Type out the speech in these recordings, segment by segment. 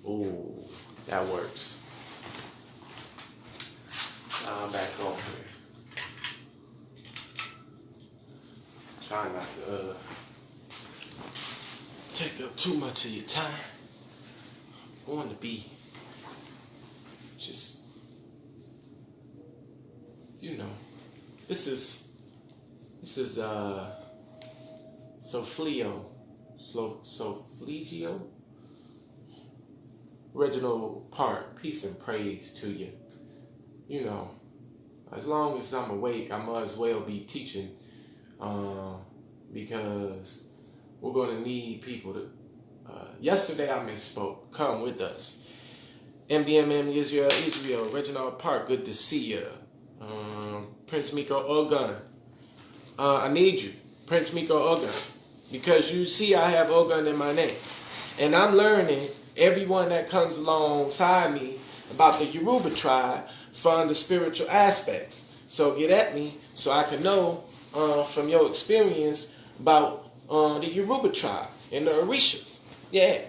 Ooh, that works. I'm back on here. Try not to take up too much of your time. I want to be just, this is Soflegio, Reginald Park. Peace and praise to you. As long as I'm awake, I might as well be teaching, because we're going to need people to. Yesterday I misspoke. Come with us. MBMM Israel, Reginald Park, good to see you. Prince Miko Ogun, I need you, Prince Miko Ogun, because you see I have Ogun in my name. And I'm learning, everyone that comes alongside me, about the Yoruba tribe from the spiritual aspects. So get at me so I can know from your experience about the Yoruba tribe and the Orishas. Yeah.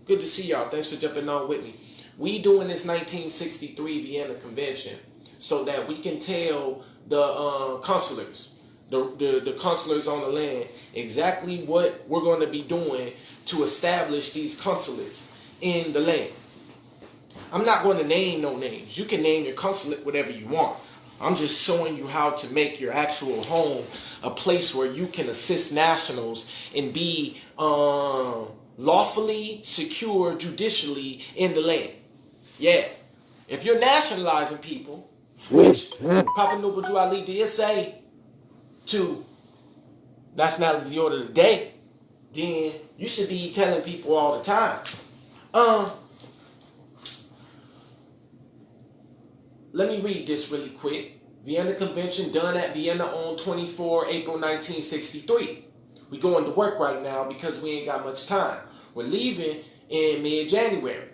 Good to see y'all. Thanks for jumping on with me. We doing this 1963 Vienna Convention so that we can tell the consulars, the consulars on the land, exactly what we're going to be doing to establish these consulates in the land. I'm not going to name no names. You can name your consulate whatever you want. I'm just showing you how to make your actual home a place where you can assist nationals and be lawfully secure judicially in the land. Yeah. If you're nationalizing people, which Papa Nubuju Ali did say to nationality order of the day, then you should be telling people all the time. Let me read this really quick. Vienna Convention done at Vienna on 24 April 1963. We going to work right now because we ain't got much time. We're leaving in mid-January.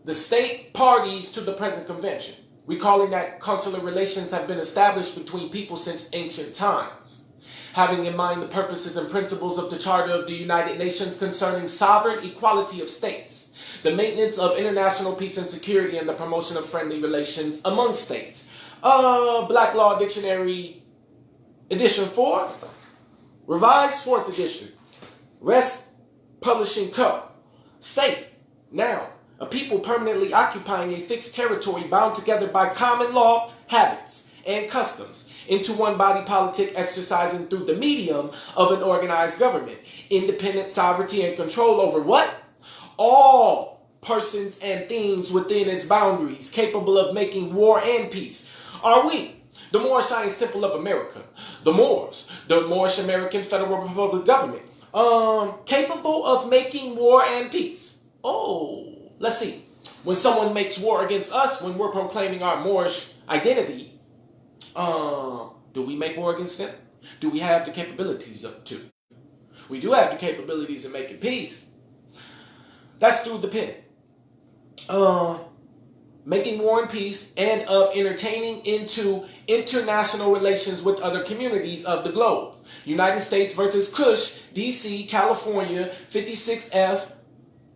The state parties to the present convention, recalling that consular relations have been established between people since ancient times, having in mind the purposes and principles of the Charter of the United Nations concerning sovereign equality of states, the maintenance of international peace and security, and the promotion of friendly relations among states. Black Law Dictionary, edition 4, revised 4th edition, Rest Publishing Co. State, noun, a people permanently occupying a fixed territory bound together by common law, habits, and customs into one body politic exercising through the medium of an organized government, independent sovereignty and control over what? All persons and things within its boundaries, capable of making war and peace. Are we, the Moorish Science Temple of America, the Moors, the Moorish American Federal Republic government, capable of making war and peace? Oh, let's see. When someone makes war against us, when we're proclaiming our Moorish identity, do we make war against them? Do we have the capabilities to? We do have the capabilities of making peace. That's through the pen. Making war and peace, and of entertaining into international relations with other communities of the globe. United States versus Kush, DC, California, 56F.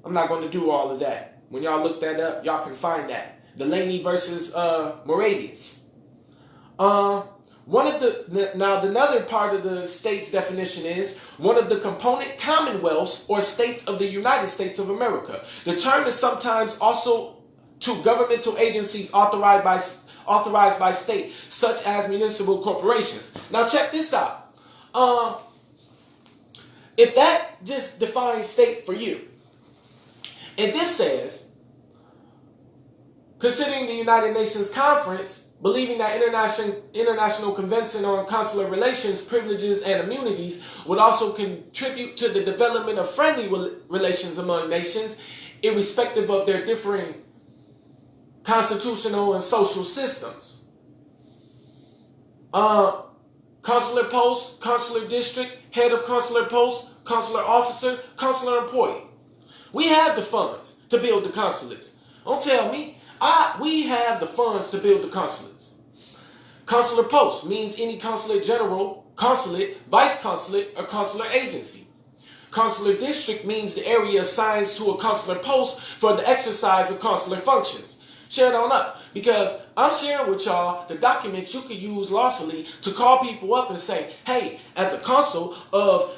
I'm not going to do all of that. When y'all look that up, y'all can find that. Delaney versus Moradius. Another part of the state's definition is one of the component commonwealths or states of the United States of America. The term is sometimes also to governmental agencies authorized by state, such as municipal corporations. Now check this out. If that just defines state for you, and this says, considering the United Nations Conference, believing that international convention on consular relations, privileges, and immunities would also contribute to the development of friendly relations among nations, irrespective of their differing constitutional and social systems. Consular post, consular district, head of consular post, consular officer, consular employee. We have the funds to build the consulates. Don't tell me. We have the funds to build the consulates. Consular post means any consulate general, consulate, vice consulate, or consular agency. Consular district means the area assigned to a consular post for the exercise of consular functions. Share it on up, because I'm sharing with y'all the document you could use lawfully to call people up and say, hey, as a consul of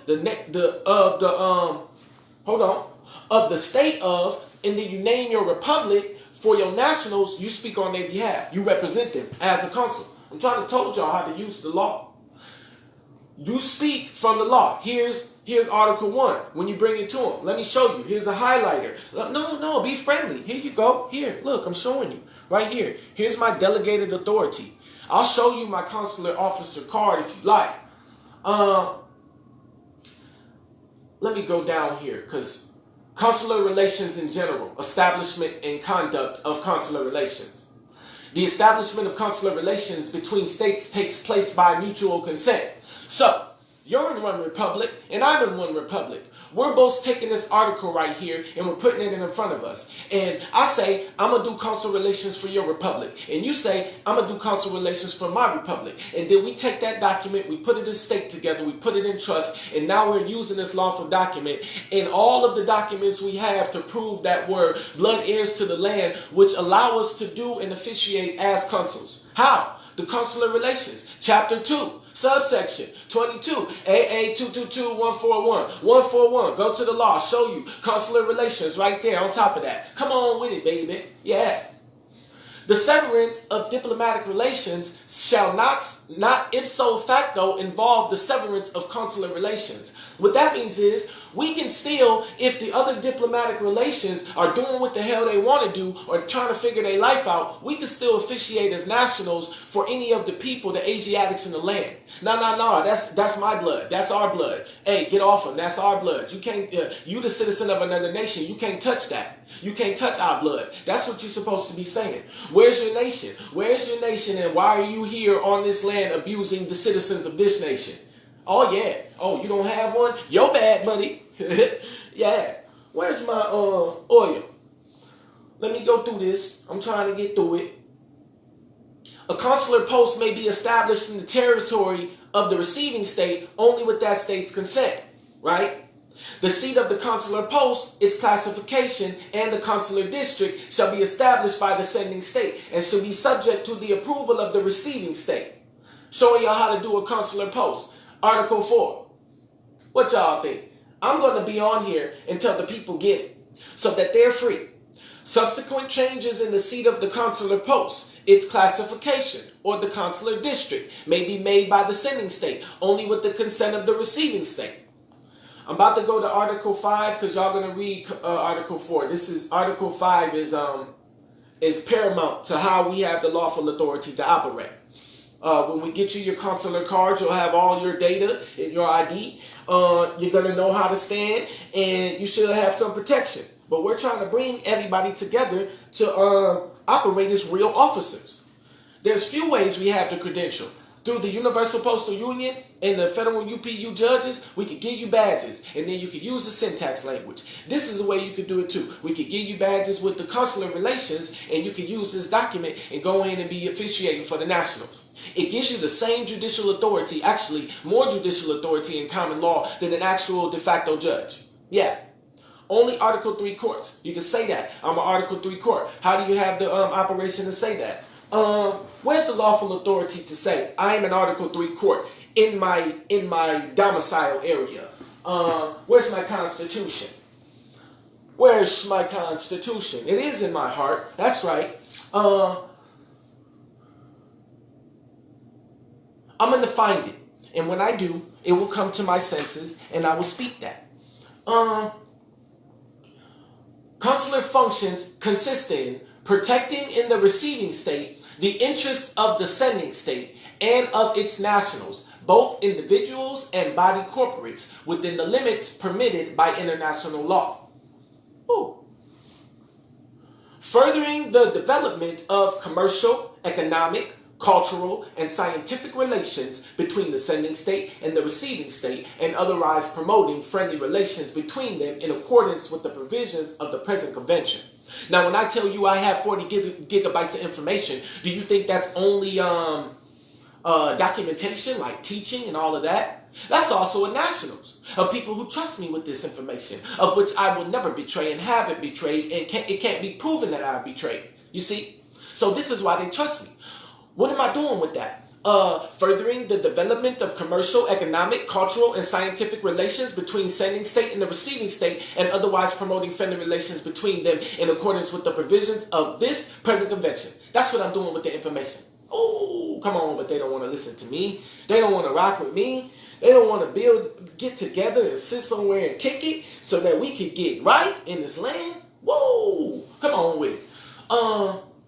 of the state of, and then you name your republic for your nationals, you speak on their behalf. You represent them as a consul. I'm trying to told y'all how to use the law. You speak from the law. Here's Article 1. When you bring it to them, let me show you. Here's a highlighter. No, be friendly. Here you go. Here, look, I'm showing you. Right here. Here's my delegated authority. I'll show you my consular officer card if you like. Let me go down here, because consular relations in general, establishment and conduct of consular relations. The establishment of consular relations between states takes place by mutual consent. So, you're in one republic, and I'm in one republic. We're both taking this article right here, and we're putting it in front of us. And I say, I'm going to do consular relations for your republic. And you say, I'm going to do consular relations for my republic. And then we take that document, we put it in state together, we put it in trust, and now we're using this lawful document. And all of the documents we have to prove that we're blood heirs to the land, which allow us to do and officiate as consuls. How? The Consular Relations, Chapter 2, Subsection 22, AA 222141, 141. Go to the law, show you Consular Relations right there on top of that. Come on with it, baby. Yeah. The severance of diplomatic relations shall not ipso facto involve the severance of consular relations. What that means is, we can still, if the other diplomatic relations are doing what the hell they want to do or trying to figure their life out, we can still officiate as nationals for any of the people, the Asiatics in the land. No, that's my blood. That's our blood. Hey, get off them. That's our blood. You can't, you the citizen of another nation. You can't touch that. You can't touch our blood. That's what you're supposed to be saying. Where's your nation? Where's your nation, and why are you here on this land abusing the citizens of this nation? Oh, yeah. Oh, you don't have one? Your bad, buddy. Yeah. Where's my oil? Let me go through this. I'm trying to get through it. A consular post may be established in the territory of the receiving state only with that state's consent, right? The seat of the consular post, its classification, and the consular district shall be established by the sending state and shall be subject to the approval of the receiving state. Showing y'all how to do a consular post. Article 4. What y'all think? I'm going to be on here until the people get it, so that they're free. Subsequent changes in the seat of the consular post, its classification, or the consular district may be made by the sending state, only with the consent of the receiving state. I'm about to go to Article 5 because y'all going to read Article 4. This is Article 5 is paramount to how we have the lawful authority to operate. When we get you your consular card, you'll have all your data and your ID. You're going to know how to stand, and you should have some protection. But we're trying to bring everybody together to operate as real officers. There's few ways we have to credential. Through the Universal Postal Union and the federal UPU judges, we could give you badges, and then you could use the syntax language. This is a way you could do it too. We could give you badges with the consular relations, and you could use this document and go in and be officiating for the nationals. It gives you the same judicial authority, actually more judicial authority in common law than an actual de facto judge. Yeah. Only Article 3 courts. You can say that. I'm an Article 3 court. How do you have the operation to say that? Where's the lawful authority to say I am an Article 3 court in my domicile area? Where's my Constitution? Where's my Constitution? It is in my heart. That's right. I'm going to find it. And when I do, it will come to my senses and I will speak that. Consular functions consist in protecting in the receiving state the interests of the sending state and of its nationals, both individuals and body corporates, within the limits permitted by international law. Ooh. Furthering the development of commercial, economic, cultural, and scientific relations between the sending state and the receiving state, and otherwise promoting friendly relations between them in accordance with the provisions of the present convention. Now, when I tell you I have 40 gigabytes of information, do you think that's only documentation like teaching and all of that. That's also a nationals of people who trust me with this information, of which I will never betray and haven't betrayed, and it can't be proven that I've betrayed. You see? So this is why they trust me. What am I doing with that? Furthering the development of commercial, economic, cultural, and scientific relations between sending state and the receiving state, and otherwise promoting friendly relations between them in accordance with the provisions of this present convention. That's what I'm doing with the information. Oh, come on, but they don't want to listen to me. They don't want to rock with me. They don't want to get together and sit somewhere and kick it so that we could get right in this land. Whoa, come on with it.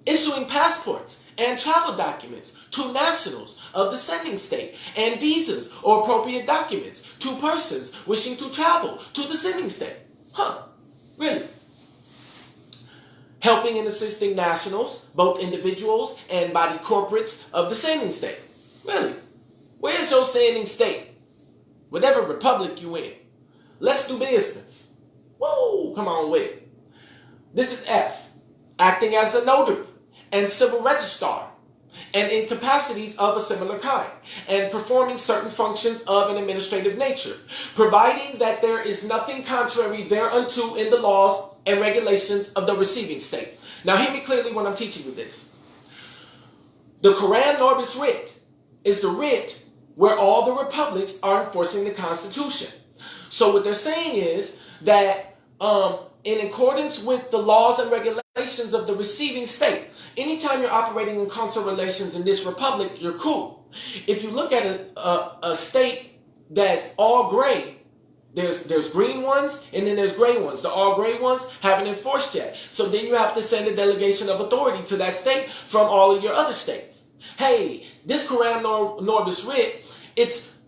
Issuing passports and travel documents to nationals of the sending state, and visas or appropriate documents to persons wishing to travel to the sending state. Really? Helping and assisting nationals, both individuals and body corporates of the sending state. Really? Where's your sending state? Whatever republic you in. Let's do business. Whoa, come on with it. This is F. Acting as a notary and civil registrar, and in capacities of a similar kind, and performing certain functions of an administrative nature, providing that there is nothing contrary thereunto in the laws and regulations of the receiving state. Now hear me clearly when I'm teaching you this. The Quran Norbis writ is the writ where all the republics are enforcing the Constitution. So what they're saying is that in accordance with the laws and regulations of the receiving state, anytime you're operating in consular relations in this republic, you're cool. If you look at a state that's all gray, there's green ones and then there's gray ones. The all gray ones haven't enforced yet. So then you have to send a delegation of authority to that state from all of your other states. Hey, this Quran Norbis writ, it's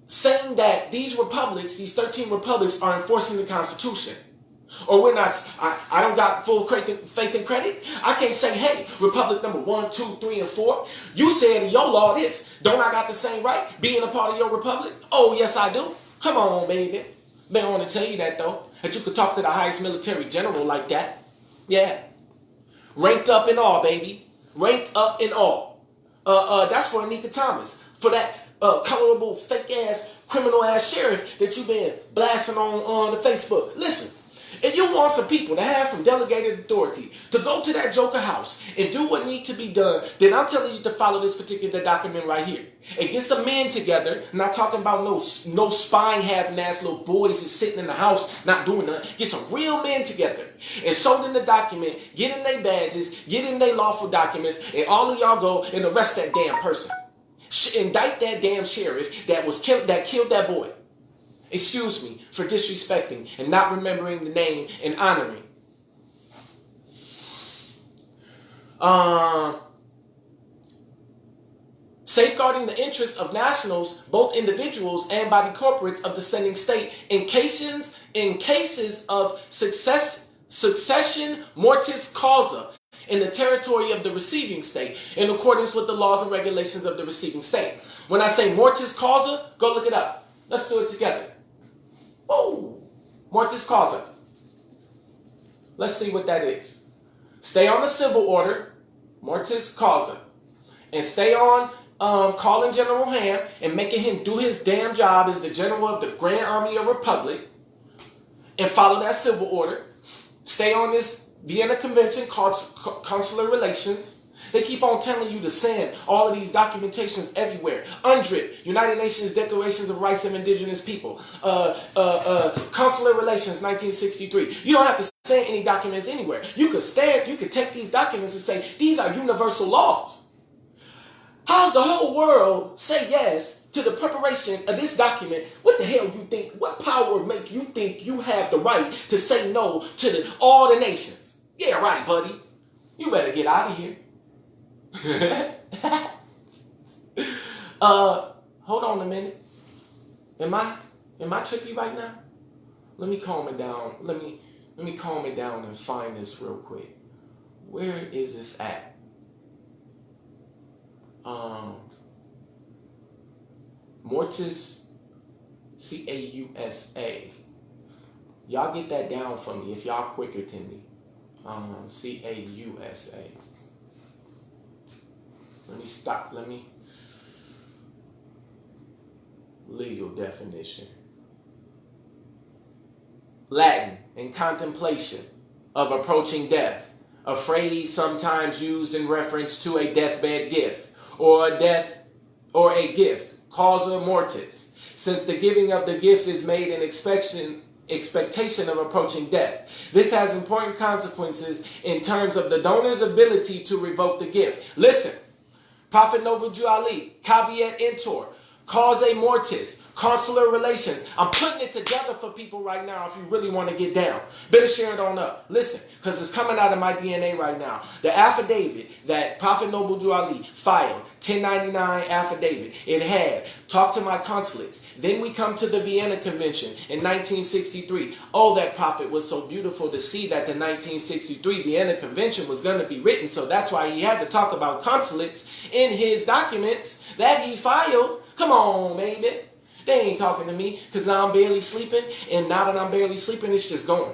saying that these republics, these 13 republics, are enforcing the Constitution. Or we're not, I don't got full faith and credit. I can't say, hey, Republic number 1, 2, 3, and 4, you said in your law this. Don't I got the same right being a part of your republic? Oh, yes, I do. Come on, baby. They don't want to tell you that, though. That you could talk to the highest military general like that. Yeah. Ranked up in all, baby. Ranked up in all. That's for Anika Thomas. For that colorable, fake-ass, criminal-ass sheriff that you've been blasting on the Facebook. Listen. If you want some people to have some delegated authority to go to that Joker house and do what needs to be done, then I'm telling you to follow this particular document right here. And get some men together. I'm not talking about no spine having ass little boys just sitting in the house not doing nothing. Get some real men together and show them the document, get in their badges, get in their lawful documents, and all of y'all go and arrest that damn person. Indict that damn sheriff that killed that boy. Excuse me for disrespecting and not remembering the name and honoring. Safeguarding the interest of nationals, both individuals and body corporates of the sending state in cases of succession mortis causa in the territory of the receiving state in accordance with the laws and regulations of the receiving state. When I say mortis causa, go look it up. Let's do it together. Oh, mortis causa. Let's see what that is. Stay on the civil order, mortis causa, and stay on calling General Ham and making him do his damn job as the general of the Grand Army of Republic, and follow that civil order. Stay on this Vienna Convention called consular relations. They keep on telling you to send all of these documentations everywhere. UNDRIP, United Nations Declarations of Rights of Indigenous People. Consular Relations, 1963. You don't have to send any documents anywhere. You could take these documents and say, these are universal laws. How's the whole world say yes to the preparation of this document? What the hell you think? What power make you think you have the right to say no to all the nations? Yeah, right, buddy. You better get out of here. Hold on a minute. Am I trippy right now? Let me calm it down. Let me calm it down and find this real quick. Where is this at? Mortis Causa. Y'all get that down for me if y'all quicker than me. Causa. Let me stop. Let me Legal definition. Latin, in contemplation of approaching death, a phrase sometimes used in reference to a deathbed gift, or a gift, causa mortis, since the giving of the gift is made in expectation of approaching death. This has important consequences in terms of the donor's ability to revoke the gift. Listen, Prophet Noble Ali, caveat emptor, causa mortis, consular relations. I'm putting it together for people right now if you really want to get down. Better share it on up. Listen, because it's coming out of my DNA right now. The affidavit that Prophet Noble Ali filed, 1099 affidavit, it had, talk to my consulates. Then we come to the Vienna Convention in 1963. Oh, that prophet was so beautiful to see that the 1963 Vienna Convention was going to be written. So that's why he had to talk about consulates in his documents that he filed. Come on, baby. They ain't talking to me because now I'm barely sleeping. And now that I'm barely sleeping, it's just going.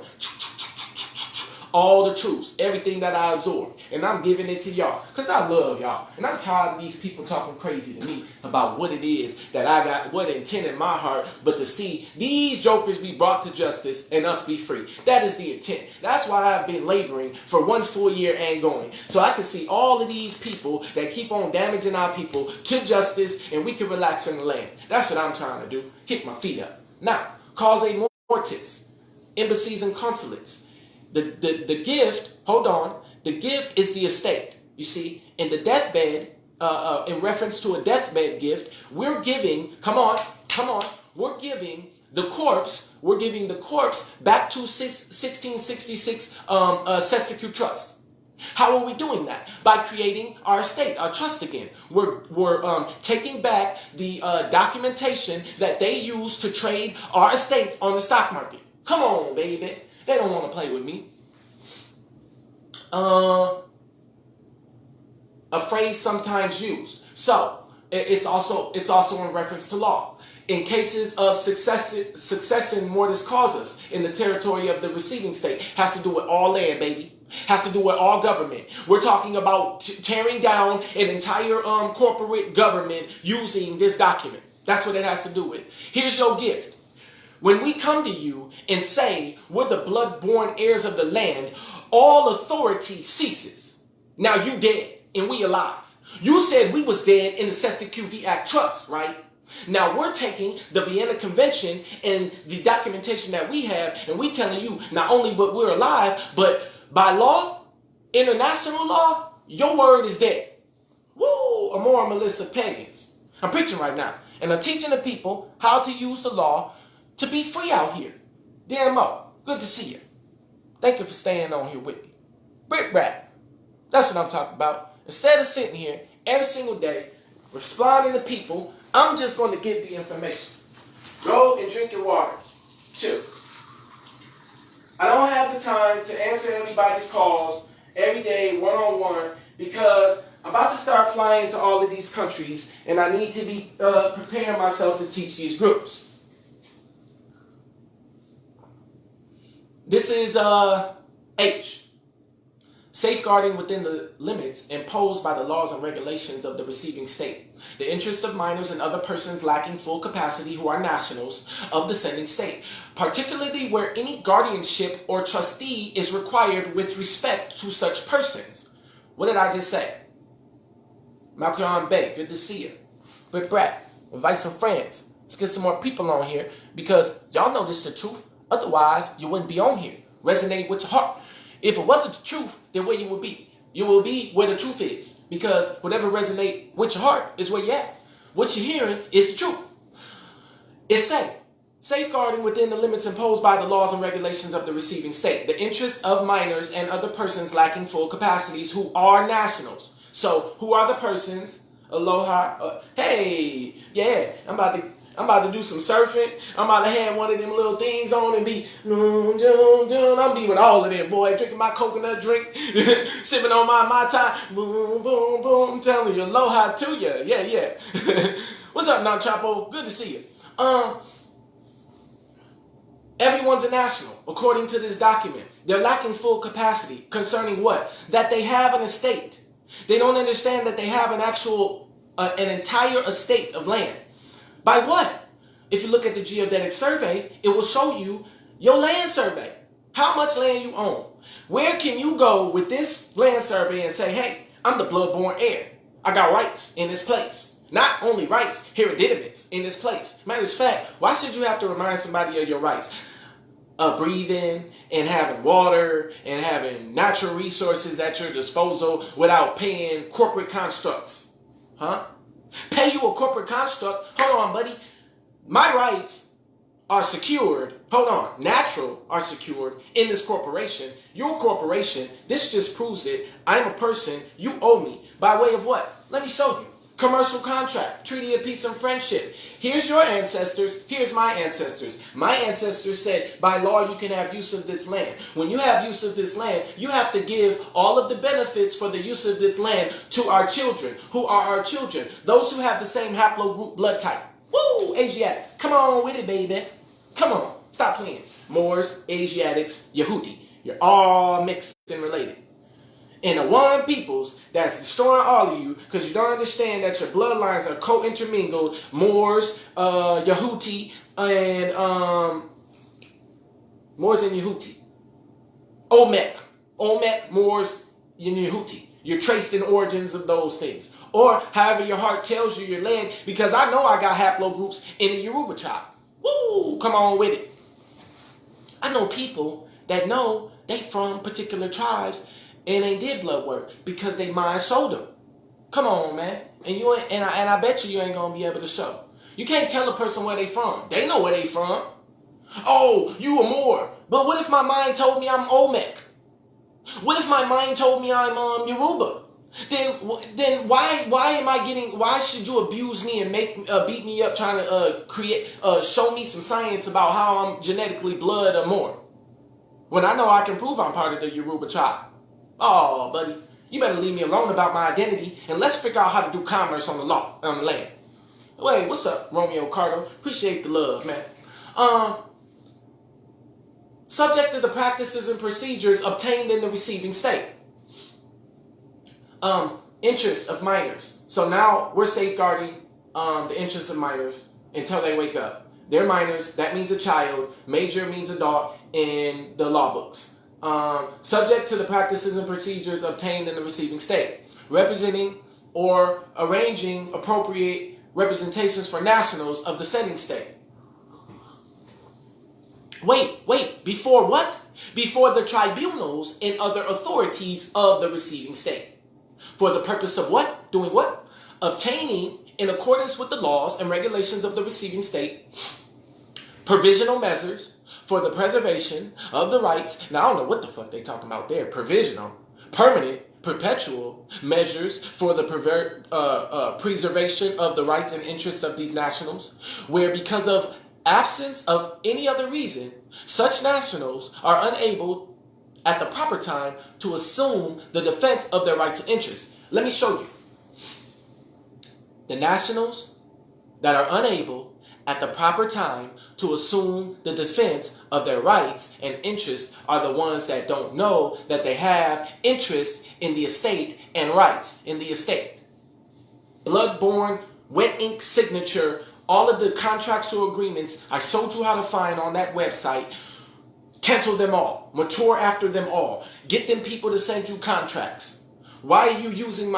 All the truths, everything that I absorb. And I'm giving it to y'all because I love y'all. And I'm tired of these people talking crazy to me about what it is that I got, what intent in my heart, but to see these jokers be brought to justice and us be free. That is the intent. That's why I've been laboring for 1 full year and going. So I can see all of these people that keep on damaging our people to justice and we can relax in the land. That's what I'm trying to do. Kick my feet up. Now, causa mortis, embassies and consulates. The gift, hold on, the gift is the estate. You see, in the deathbed, in reference to a deathbed gift, we're giving, come on, we're giving the corpse back to 1666 Sestacute Trust. How are we doing that? By creating our estate, our trust again. We're taking back the documentation that they use to trade our estates on the stock market. Come on, baby. They don't want to play with me. A phrase sometimes used. So it's also in reference to law. In cases of succession mortis causa in the territory of the receiving state, has to do with all land, baby. Has to do with all government. We're talking about tearing down an entire corporate government using this document. That's what it has to do with. Here's your gift. When we come to you and say we're the blood-born heirs of the land, all authority ceases. Now you dead and we alive. You said we was dead in the Sestacute Act Trust, right? Now we're taking the Vienna Convention and the documentation that we have, and we telling you not only but we're alive, but by law, international law, your word is dead. Woo! Amunra, Melissa, pagans. I'm preaching right now, and I'm teaching the people how to use the law to be free out here. DMO, good to see you. Thank you for staying on here with me. Brick Brat, that's what I'm talking about. Instead of sitting here every single day responding to people, I'm just going to give the information. Go and drink your water. Chill. I don't have the time to answer everybody's calls every day, one-on-one, because I'm about to start flying to all of these countries, and I need to be preparing myself to teach these groups. This is H. Safeguarding within the limits imposed by the laws and regulations of the receiving state, the interest of minors and other persons lacking full capacity who are nationals of the sending state, particularly where any guardianship or trustee is required with respect to such persons. What did I just say? Malcolm Bay, good to see you. Brick Brat, invite some friends. Let's get some more people on here because y'all know this is the truth. Otherwise, you wouldn't be on here. Resonate with your heart. If it wasn't the truth, then where you would be? You will be where the truth is. Because whatever resonates with your heart is where you're at. What you're hearing is the truth. It's safe. Safeguarding within the limits imposed by the laws and regulations of the receiving state, the interests of minors and other persons lacking full capacities who are nationals. So, who are the persons? Aloha. Hey, yeah, I'm about to do some surfing. I'm about to have one of them little things on and be, I'm be with all of them, boy. Drinking my coconut drink, sipping on my Mai Tai, boom, boom, boom. I'm telling you, aloha to you. Yeah. What's up, Non Chapo? Good to see you. Everyone's a national, according to this document. They're lacking full capacity concerning what? That they have an estate. They don't understand that they have an entire estate of land. By what? If you look at the geodetic survey, it will show you your land survey. How much land you own. Where can you go with this land survey and say, hey, I'm the blood-born heir. I got rights in this place. Not only rights, hereditaments in this place. Matter of fact, why should you have to remind somebody of your rights? Breathing and having water and having natural resources at your disposal without paying corporate constructs. Huh? Pay you a corporate construct? Hold on, buddy. My rights are secured. Hold on. Natural are secured in this corporation. Your corporation, this just proves it. I'm a person. You owe me. By way of what? Let me show you. Commercial contract, treaty of peace and friendship. Here's your ancestors. Here's my ancestors. My ancestors said, by law, you can have use of this land. When you have use of this land, you have to give all of the benefits for the use of this land to our children. Who are our children? Those who have the same haplogroup blood type. Woo! Asiatics. Come on with it, baby. Come on. Stop playing. Moors, Asiatics, Yehudi. You're all mixed and related. And the one peoples that's destroying all of you because you don't understand that your bloodlines are co-intermingled. Moors, Yehudi, and Moors and Yehudi. Olmec, Moors, and Yehudi. You're traced in origins of those things. Or however your heart tells you your land, because I know I got haplogroups in the Yoruba tribe. Woo! Come on with it. I know people that know they from particular tribes and they did blood work because they mind showed them. Come on, man. And you ain't, and I bet you ain't gonna be able to show. You can't tell a person where they from. They know where they from. Oh, you a Moor. But what if my mind told me I'm Olmec? What if my mind told me I'm Yoruba? Then why should you abuse me and beat me up trying to show me some science about how I'm genetically blood or more? When I know I can prove I'm part of the Yoruba tribe. Oh, buddy, you better leave me alone about my identity and let's figure out how to do commerce on the land. Wait, what's up, Romeo Cardo? Appreciate the love, man. Subject to the practices and procedures obtained in the receiving state. Interests of minors. So now we're safeguarding the interests of minors until they wake up. They're minors. That means a child. Major means adult in the law books. Subject to the practices and procedures obtained in the receiving state. Representing or arranging appropriate representations for nationals of the sending state. Wait, before what? Before the tribunals and other authorities of the receiving state. For the purpose of what? Doing what? Obtaining, in accordance with the laws and regulations of the receiving state, provisional measures for the preservation of the rights. Now, I don't know what the fuck they talking about there. Provisional, permanent, perpetual measures for the preservation of the rights and interests of these nationals, where because of absence of any other reason, such nationals are unable at the proper time to assume the defense of their rights and interests. Let me show you. The nationals that are unable at the proper time to assume the defense of their rights and interests are the ones that don't know that they have interest in the estate and rights in the estate. Blood-born, wet ink signature, all of the contractual agreements I showed you how to find on that website. Cancel them all. Mature after them all. Get them people to send you contracts. Why are you using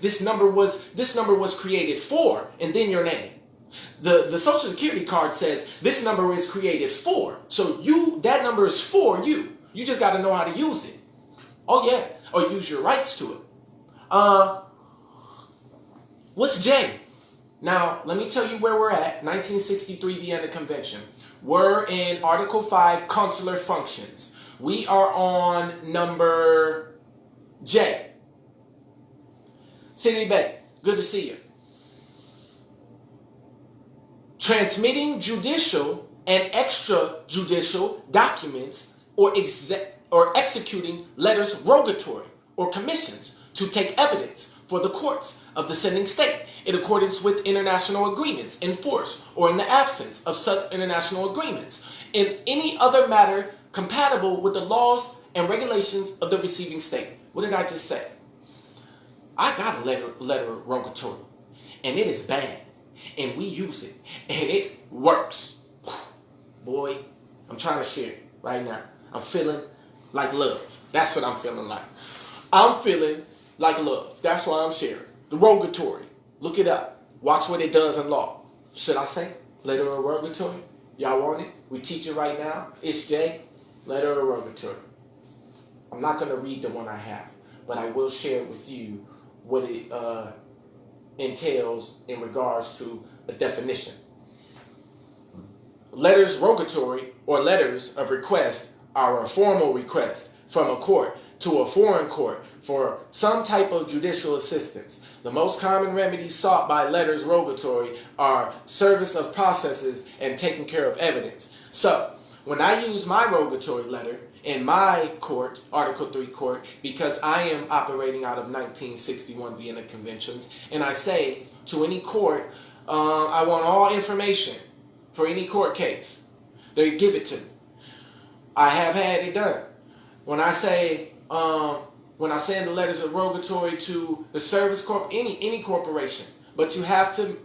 this number was created for and then your name. The Social Security card says this number is created for. So that number is for you. You just got to know how to use it. Oh yeah, or use your rights to it. What's J? Now, let me tell you where we're at. 1963 Vienna Convention. We're in Article 5, Consular Functions. We are on number J. City Bay, good to see you. Transmitting judicial and extrajudicial documents or executing letters rogatory or commissions to take evidence for the courts of the sending state in accordance with international agreements in force or in the absence of such international agreements in any other matter compatible with the laws and regulations of the receiving state. What did I just say? I got a letter rogatory, and it is bad. and we use it, and it works. Boy, I'm trying to share it right now. I'm feeling like love. That's what I'm feeling like. I'm feeling like love. That's why I'm sharing. The rogatory. Look it up. Watch what it does in law. Should I say letter of rogatory? Y'all want it? We teach it right now. It's J. Letter of rogatory. I'm not going to read the one I have, but I will share with you what it entails in regards to a definition. Letters rogatory, or letters of request, are a formal request from a court to a foreign court for some type of judicial assistance. The most common remedies sought by letters rogatory are service of processes and taking care of evidence. So, when I use my rogatory letter in my court, Article 3 court, because I am operating out of 1961 Vienna Conventions, and I say to any court, I want all information for any court case. They give it to me. I have had it done. When I say, when I send the letters of rogatory to the service corp, any corporation, but you have to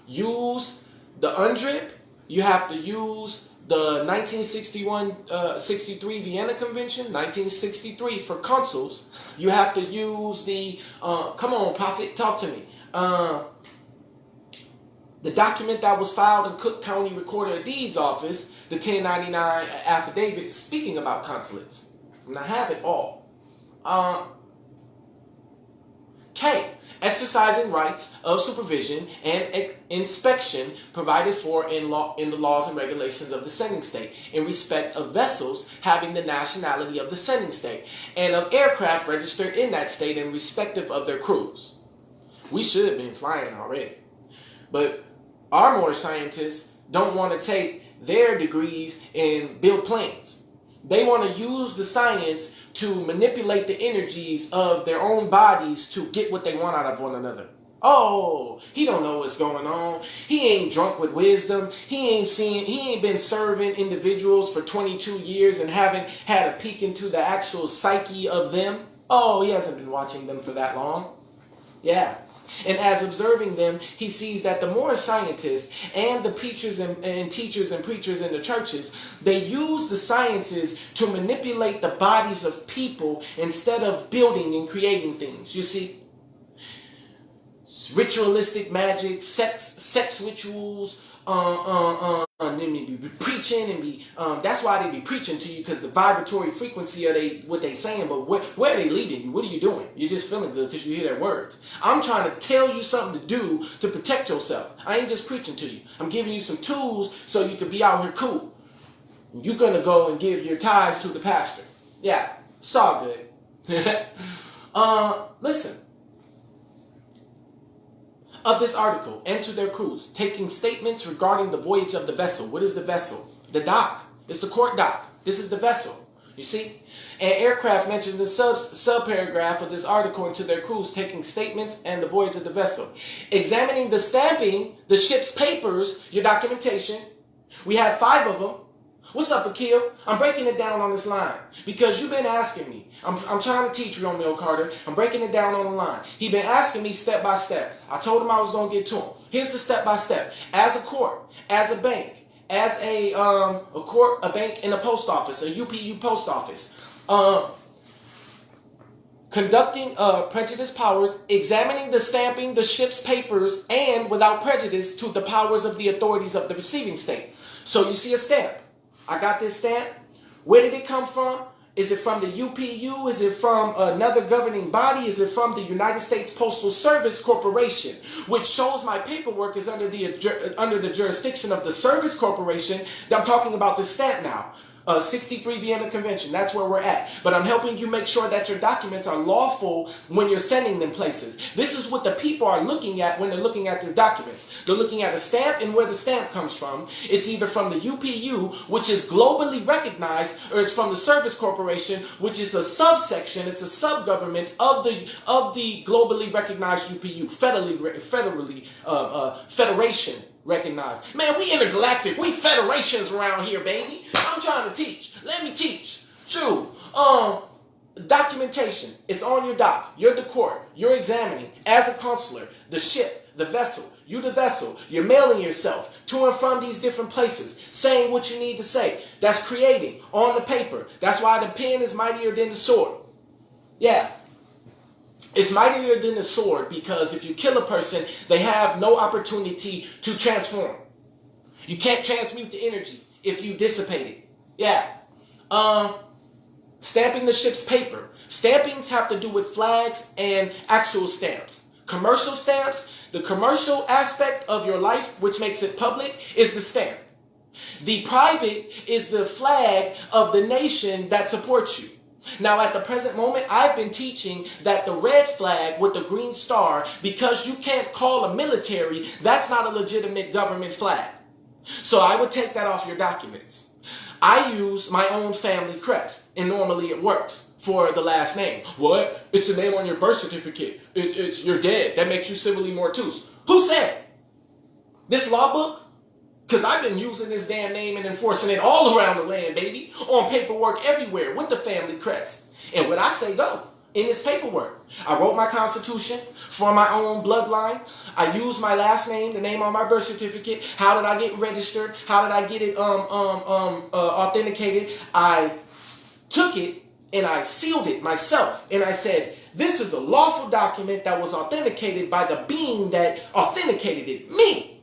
use the UNDRIP, you have to use the 1963 Vienna Convention, 1963 for consuls. You have to use the, come on, Prophet, talk to me. The document that was filed in Cook County Recorder of Deeds office, the 1099 affidavit speaking about consulates. And I have it all. K. Exercising rights of supervision and inspection provided for in the laws and regulations of the sending state in respect of vessels having the nationality of the sending state and of aircraft registered in that state in respective of their crews. We should have been flying already. But our more scientists don't want to take their degrees and build planes. They want to use the science to manipulate the energies of their own bodies to get what they want out of one another. Oh, he don't know what's going on. He ain't drunk with wisdom. He ain't been serving individuals for 22 years and haven't had a peek into the actual psyche of them. Oh, he hasn't been watching them for that long. Yeah. And as observing them, he sees that the more scientists and the preachers and teachers and preachers in the churches, they use the sciences to manipulate the bodies of people instead of building and creating things. You see? Ritualistic magic, sex rituals, and then they be preaching and be that's why they be preaching to you, because the vibratory frequency of what they saying. But where are they leading you? What are you doing? You're just feeling good because you hear their words. I'm trying to tell you something to do to protect yourself. I ain't just preaching to you. I'm giving you some tools so you can be out here cool. You're gonna go and give your tithes to the pastor. Yeah, it's all good. Listen. Of this article, and to their crews, taking statements regarding the voyage of the vessel. What is the vessel? The dock. It's the court dock. This is the vessel. You see? And aircraft mentions in sub-paragraph of this article, and to their crews, taking statements and the voyage of the vessel. Examining the stamping, the ship's papers, your documentation. We have 5 of them. What's up, Akil? I'm breaking it down on this line because you've been asking me. I'm trying to teach Romeo Carter. I'm breaking it down on the line. He's been asking me step by step. I told him I was going to get to him. Here's the step by step. As a court, as a bank, as a court, a bank, and a post office, a UPU post office. Conducting prejudice powers, examining the stamping, the ship's papers, and without prejudice to the powers of the authorities of the receiving state. So you see a stamp. I got this stamp. Where did it come from? Is it from the UPU? Is it from another governing body? Is it from the United States Postal Service Corporation, which shows my paperwork is under the jurisdiction of the Service Corporation? I'm talking about the stamp now. 63 Vienna Convention, that's where we're at. But I'm helping you make sure that your documents are lawful when you're sending them places. This is what the people are looking at when they're looking at their documents. They're looking at a stamp and where the stamp comes from. It's either from the UPU, which is globally recognized, or it's from the Service Corporation, which is a subsection, it's a sub-government of the globally recognized UPU, federation recognized. Man, we intergalactic. We federations around here, baby. I'm trying to teach. Let me teach. True. Documentation. It's on your dock. You're the court. You're examining as a consular the ship, the vessel. You the vessel. You're mailing yourself to and from these different places, saying what you need to say. That's creating on the paper. That's why the pen is mightier than the sword. Yeah. It's mightier than the sword because if you kill a person, they have no opportunity to transform. You can't transmute the energy if you dissipate it. Yeah. Stamping the ship's paper. Stampings have to do with flags and actual stamps. Commercial stamps, the commercial aspect of your life, which makes it public, is the stamp. The private is the flag of the nation that supports you. Now, at the present moment, I've been teaching that the red flag with the green star, because you can't call a military, that's not a legitimate government flag. So I would take that off your documents. I use my own family crest, and normally it works for the last name. What? It's the name on your birth certificate. You're dead. That makes you civilly mortuus. Who said? This law book? Because I've been using this damn name and enforcing it all around the land, baby. On paperwork everywhere with the family crest. And when I say go, in this paperwork, I wrote my constitution for my own bloodline. I used my last name, the name on my birth certificate. How did I get registered? How did I get it authenticated? I took it and I sealed it myself. And I said, this is a lawful document that was authenticated by the being that authenticated it, me.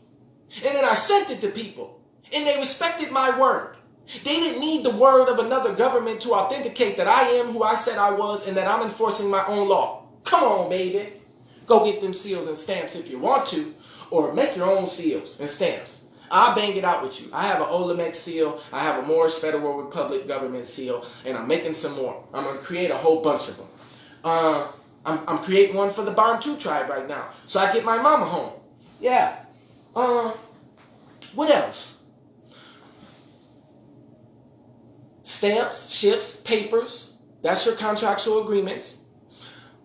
And then I sent it to people, and they respected my word. They didn't need the word of another government to authenticate that I am who I said I was and that I'm enforcing my own law. Come on, baby. Go get them seals and stamps if you want to, or make your own seals and stamps. I'll bang it out with you. I have an Olymec seal, I have a Moorish Federal Republic government seal, and I'm making some more. I'm going to create a whole bunch of them. I'm creating one for the Bantu tribe right now, so I get my mama home. Yeah. What else? Stamps, ships, papers. That's your contractual agreements.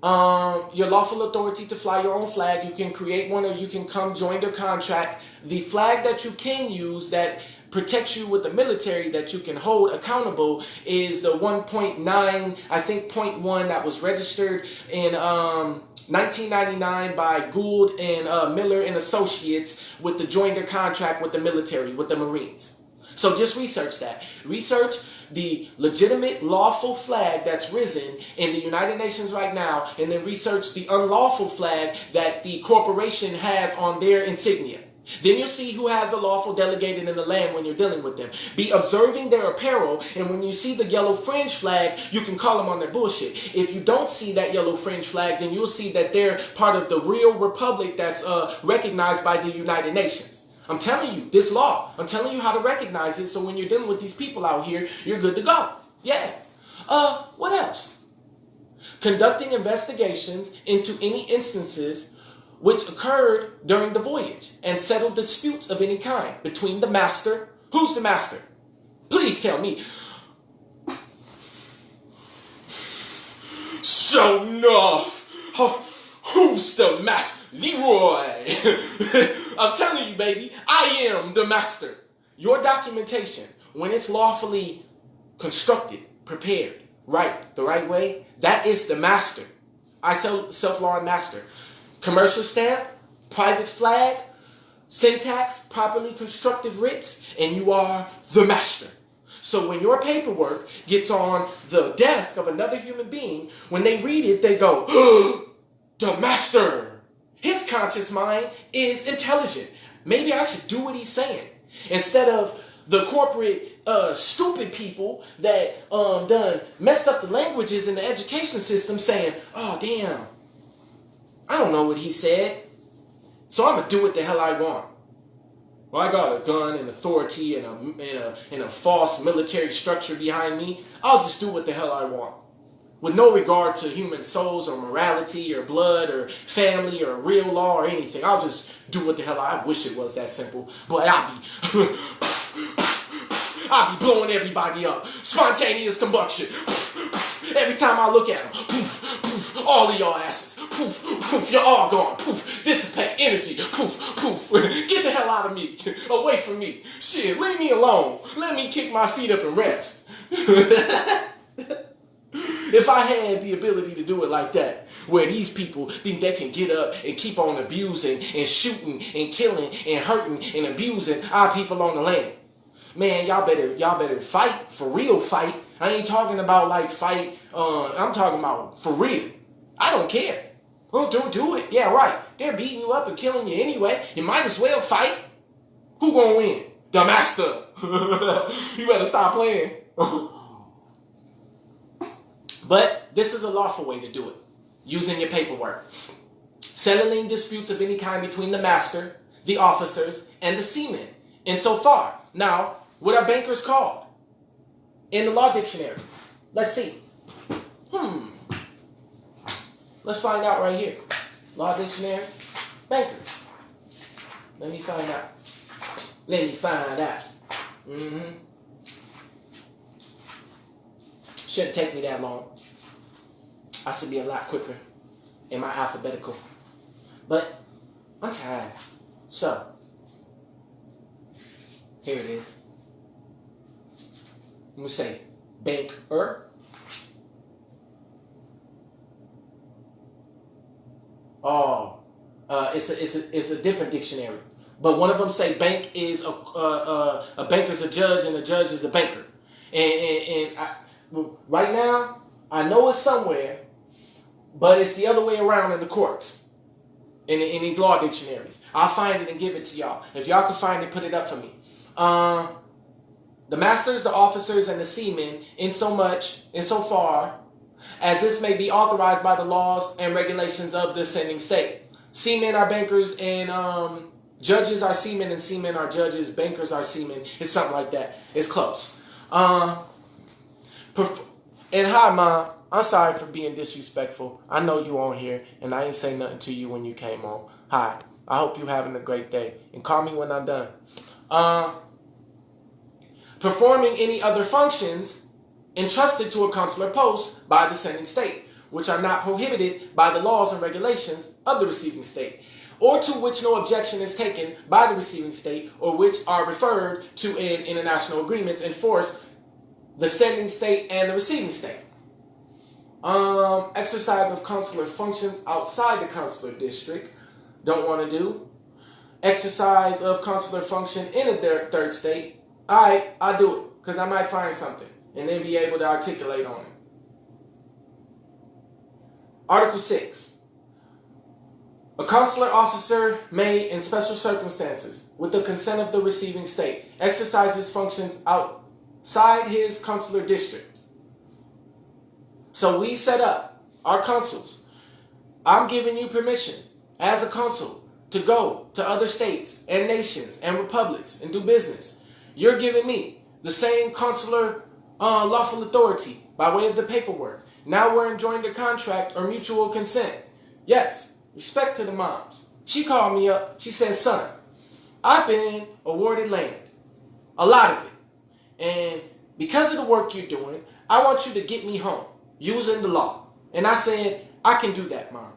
Your lawful authority to fly your own flag. You can create one or you can come join their contract. The flag that you can use that protects you with the military that you can hold accountable is the 1.9, I think 0.1 that was registered in 1999 by Gould and Miller and Associates with the joinder contract with the military, with the Marines. So just research that. Research the legitimate lawful flag that's risen in the United Nations right now, and then research the unlawful flag that the corporation has on their insignia. Then you'll see who has the lawful delegated in the land when you're dealing with them. Be observing their apparel, and when you see the yellow fringe flag, you can call them on their bullshit. If you don't see that yellow fringe flag, then you'll see that they're part of the real republic that's recognized by the United Nations. I'm telling you, this law, I'm telling you how to recognize it, so when you're dealing with these people out here, you're good to go. Yeah. What else? Conducting investigations into any instances which occurred during the voyage and settle disputes of any kind between the master. Who's the master? Please tell me. Show enough. Who's the master? Leroy. I'm telling you, baby, I am the master. Your documentation, when it's lawfully constructed, prepared, the right way, that is the master. I self-law and master. Commercial stamp, private flag, syntax, properly constructed writs, and you are the master. So when your paperwork gets on the desk of another human being, when they read it, they go, the master. His conscious mind is intelligent. Maybe I should do what he's saying. Instead of the corporate stupid people that done messed up the languages in the education system saying, oh, damn, I don't know what he said, so I'm going to do what the hell I want. Well, I got a gun and authority and a false military structure behind me. I'll just do what the hell I want. With no regard to human souls or morality or blood or family or real law or anything. I'll just do what the hell I wish it was that simple. But I'll be blowing everybody up. Spontaneous combustion. Every time I look at them. Poof, poof, all of y'all asses. Poof, poof, you're all gone. Poof, dissipate energy. Poof, poof. Get the hell out of me. Away from me. Shit, leave me alone. Let me kick my feet up and rest. If I had the ability to do it like that. where these people think they can get up and keep on abusing and shooting and killing and hurting and abusing our people on the land. Man, y'all better fight, for real fight. I ain't talking about like fight, I'm talking about for real. I don't care. Oh, don't do it. Yeah, right. They're beating you up and killing you anyway. You might as well fight. Who gonna win? The master. You better stop playing. But this is a lawful way to do it, using your paperwork. Settling disputes of any kind between the master, the officers, and the seamen. Insofar. Now, what are bankers called? In the law dictionary. Let's see. Let's find out right here. Law dictionary. Bankers. Let me find out. Shouldn't take me that long. I should be a lot quicker in my alphabetical. But I'm tired. So, here it is. I'm going to say banker. It's a different dictionary. But one of them say bank is a banker's a judge and a judge is a banker. Right now, I know it's somewhere, but it's the other way around in the courts, in these law dictionaries. I'll find it and give it to y'all. If y'all can find it, put it up for me. The masters, the officers, and the seamen, insofar as this may be authorized by the laws and regulations of the sending state. Seamen are bankers, and judges are seamen, and seamen are judges. Bankers are seamen. It's something like that. It's close. And hi, Mom. I'm sorry for being disrespectful. I know you on here, and I ain't say nothing to you when you came on. Hi. I hope you having a great day. And call me when I'm done. Performing any other functions entrusted to a consular post by the sending state, which are not prohibited by the laws and regulations of the receiving state, or to which no objection is taken by the receiving state, or which are referred to in international agreements enforced the sending state and the receiving state. Exercise of consular functions outside the consular district. Don't want to do. Exercise of consular function in a third state. Alright, I'll do it, because I might find something and then be able to articulate on it. Article 6. A consular officer may, in special circumstances, with the consent of the receiving state, exercise his functions outside his consular district. So we set up our consuls. I'm giving you permission as a consul to go to other states and nations and republics and do business. You're giving me the same consular lawful authority by way of the paperwork. Now we're enjoying the contract or mutual consent. Yes, respect to the moms. She called me up. She said, son, I've been awarded land, a lot of it. And because of the work you're doing, I want you to get me home using the law. And I said, I can do that, Mom.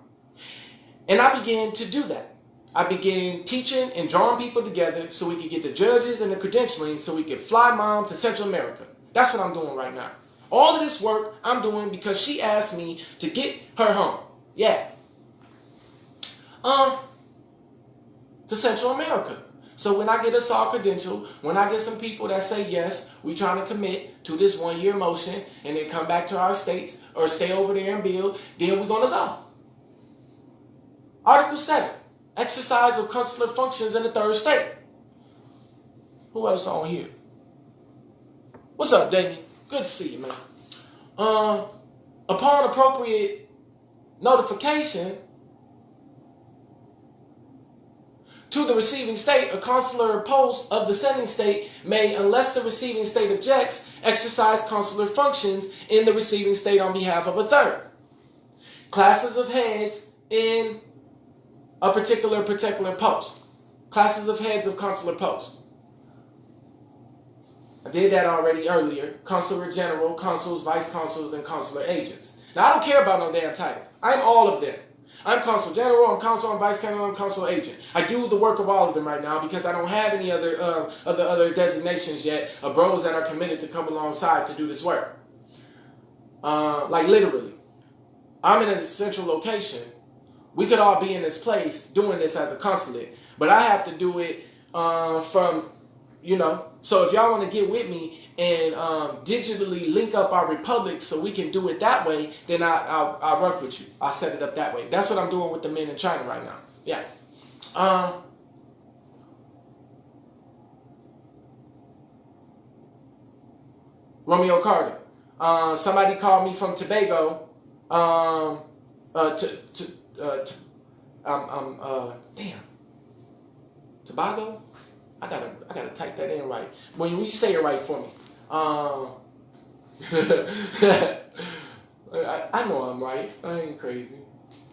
And I began to do that. I began teaching and drawing people together so we could get the judges and the credentialing so we could fly Mom to Central America. That's what I'm doing right now. All of this work I'm doing because she asked me to get her home. Yeah. To Central America. So when I get us all credentialed, when I get some people that say yes, we trying to commit to this 1-year motion and then come back to our states or stay over there and build, then we're going to go. Article 7. Exercise of consular functions in the third state. Who else on here? What's up, Damien? Good to see you, man. Upon appropriate notification to the receiving state, a consular post of the sending state may, unless the receiving state objects, exercise consular functions in the receiving state on behalf of a third. Classes of heads in a particular post. Classes of heads of consular post. I did that already earlier. Consular general, consuls, vice consuls, and consular agents. Now, I don't care about no damn title. I'm all of them. I'm consul general, I'm consul, I'm vice consul, I'm consul agent. I do the work of all of them right now because I don't have any other designations yet of bros that are committed to come alongside to do this work. Like literally. I'm in a central location. We could all be in this place doing this as a consulate, but I have to do it from, So if y'all want to get with me and digitally link up our republic so we can do it that way, then I'll work with you. I'll set it up that way. That's what I'm doing with the men in China right now. Yeah. Romeo Carter. Somebody called me from Tobago. Damn. Tobago? I gotta type that in right. When you say it right for me. I know I'm right. I ain't crazy.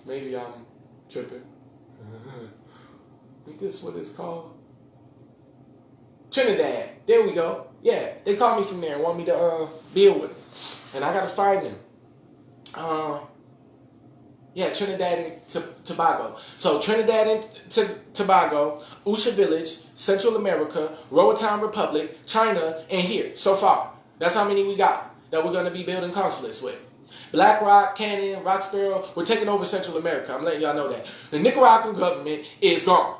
Maybe I'm tripping. Is this what it's called? Trinidad. There we go. Yeah, they called me from there and want me to build with them. And I gotta find them. Trinidad and Tobago. So Trinidad and Tobago, Usha Village, Central America, Roatan Republic, China, and here so far. That's how many we got that we're going to be building consulates with. Black Rock, Cannon, Rock Sparrow, we're taking over Central America. I'm letting y'all know that. The Nicaraguan government is gone.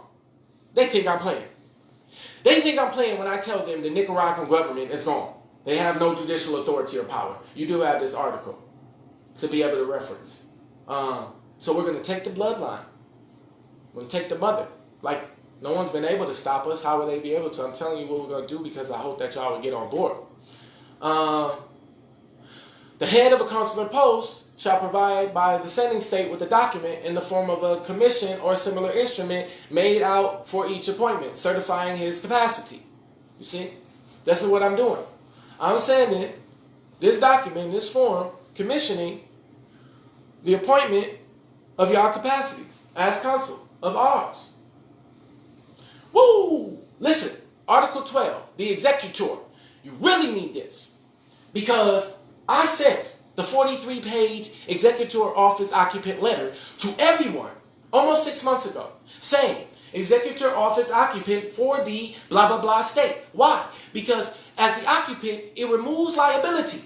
They think I'm playing. They think I'm playing when I tell them the Nicaraguan government is gone. They have no judicial authority or power. You do have this article to be able to reference. So we're going to take the bloodline. We're going to take the mother. Like, no one's been able to stop us. How will they be able to? I'm telling you what we're going to do because I hope that y'all will get on board. The head of a consular post shall provide by the sending state with a document in the form of a commission or similar instrument made out for each appointment, certifying his capacity. You see? That's what I'm doing. I'm sending this document, this form, commissioning the appointment of y'all capacities as consul of ours. Woo! Listen, Article 12, the executor. You really need this because I sent the 43-page executor office occupant letter to everyone almost 6 months ago saying executor office occupant for the blah, blah, blah state. Why? Because as the occupant, it removes liability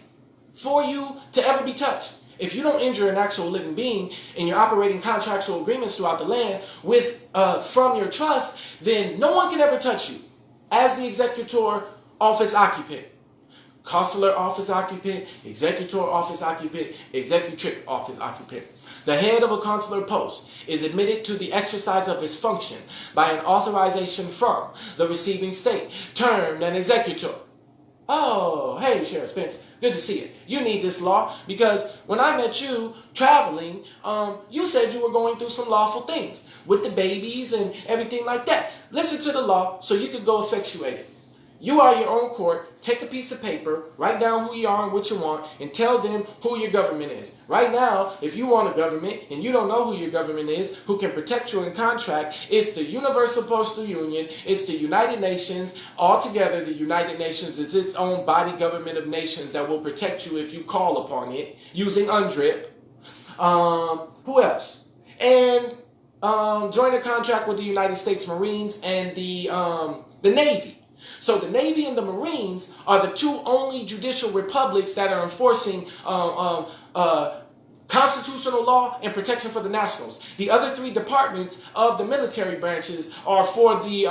for you to ever be touched. If you don't injure an actual living being and you're operating contractual agreements throughout the land with from your trust, then no one can ever touch you as the executor office occupant. Consular office occupant, executor office occupant, executrix office occupant. The head of a consular post is admitted to the exercise of his function by an authorization from the receiving state, termed an executor. Oh, hey, Sheriff Spence, good to see you. You need this law because when I met you traveling, you said you were going through some lawful things with the babies and everything like that. Listen to the law so you can go effectuate it. You are your own court. Take a piece of paper, write down who you are and what you want, and tell them who your government is. Right now, if you want a government and you don't know who your government is, who can protect you in contract, it's the Universal Postal Union, it's the United Nations. Altogether, the United Nations is its own body government of nations that will protect you if you call upon it using UNDRIP. Who else? And join a contract with the United States Marines and the Navy. So the Navy and the Marines are the two only judicial republics that are enforcing constitutional law and protection for the nationals. The other three departments of the military branches are for the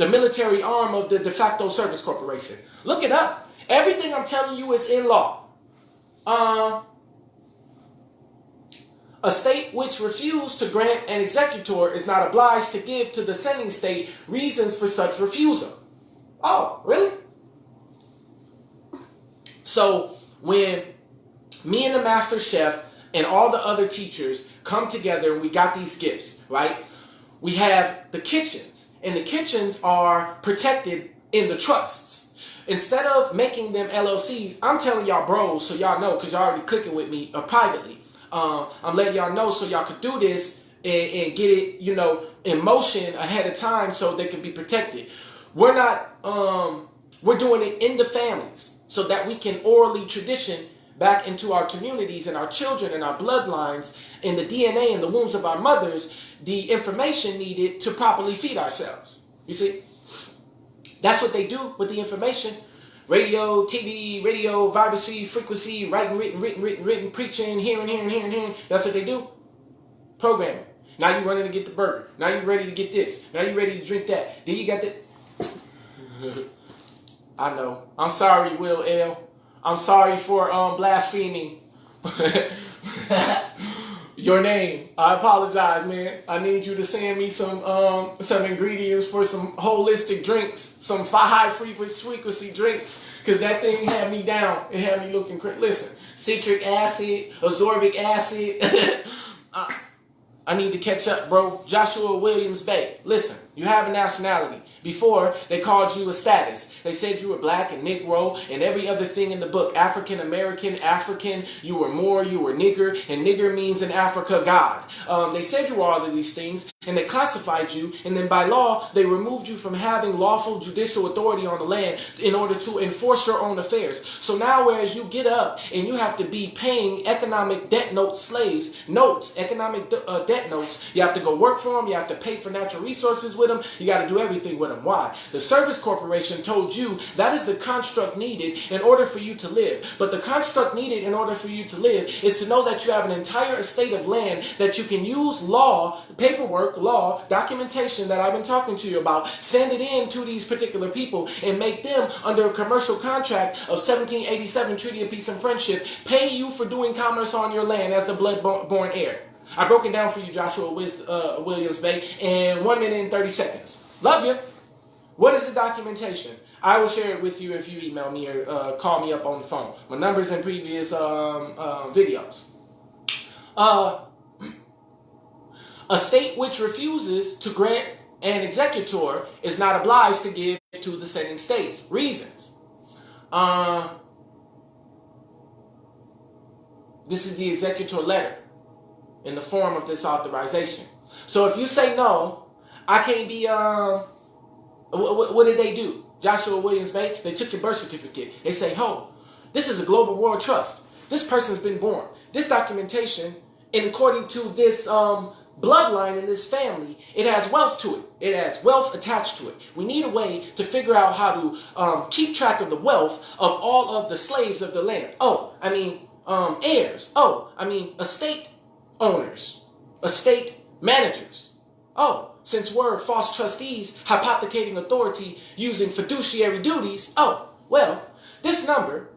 military arm of the de facto service corporation. Look it up. Everything I'm telling you is in law. A state which refused to grant an executor is not obliged to give to the sending state reasons for such refusal. Oh, really? So when me and the master chef and all the other teachers come together and we got these gifts, right? We have the kitchens, and the kitchens are protected in the trusts. Instead of making them LLCs, I'm telling y'all bros so y'all know because y'all already clicking with me privately. I'm letting y'all know so y'all could do this and get it, in motion ahead of time so they can be protected. We're not, we're doing it in the families so that we can orally tradition back into our communities and our children and our bloodlines in the DNA in the wombs of our mothers, the information needed to properly feed ourselves. You see? That's what they do with the information. radio, TV, radio, vibrancy, frequency, writing, written, preaching, hearing. That's what they do. Programming. Now you running to get the burger. Now you ready to get this. Now you ready to drink that. Then you got the... I know. I'm sorry, Will L. I'm sorry for blaspheming your name. I apologize, man. I need you to send me some ingredients for some holistic drinks, some high frequency drinks, because that thing had me down. It had me looking crazy. Listen, citric acid, ascorbic acid. I need to catch up, bro. Joshua Williams Bay. Listen, you have a nationality. Before, they called you a status. They said you were black and Negro and every other thing in the book. African American, African, you were Moor, you were nigger, and nigger means in Africa, God. They said you were all of these things, and they classified you, and then by law, they removed you from having lawful judicial authority on the land in order to enforce your own affairs. So now, whereas you get up and you have to be paying economic debt note slaves, economic debt notes, you have to go work for them, you have to pay for natural resources with them, you got to do everything with them. Why? The Service Corporation told you that is the construct needed in order for you to live. But the construct needed in order for you to live is to know that you have an entire estate of land that you can use law, paperwork, law, documentation that I've been talking to you about, send it in to these particular people and make them under a commercial contract of 1787 Treaty of Peace and Friendship pay you for doing commerce on your land as the blood-born heir. I broke it down for you, Joshua Williams Bay, in 1 minute and 30 seconds. Love you. What is the documentation? I will share it with you if you email me or call me up on the phone. My numbers in previous videos. A state which refuses to grant an executor is not obliged to give to the sending states. Reasons. This is the executor letter in the form of this authorization. So if you say no, I can't be... What did they do? Joshua Williams Bay, they took your birth certificate. They say, ho, this is a global world trust. This person's been born. This documentation, and according to this bloodline in this family, it has wealth to it. It has wealth attached to it. We need a way to figure out how to keep track of the wealth of all of the slaves of the land. Heirs. Estate owners. Estate managers. Since we're false trustees hypothecating authority using fiduciary duties, this number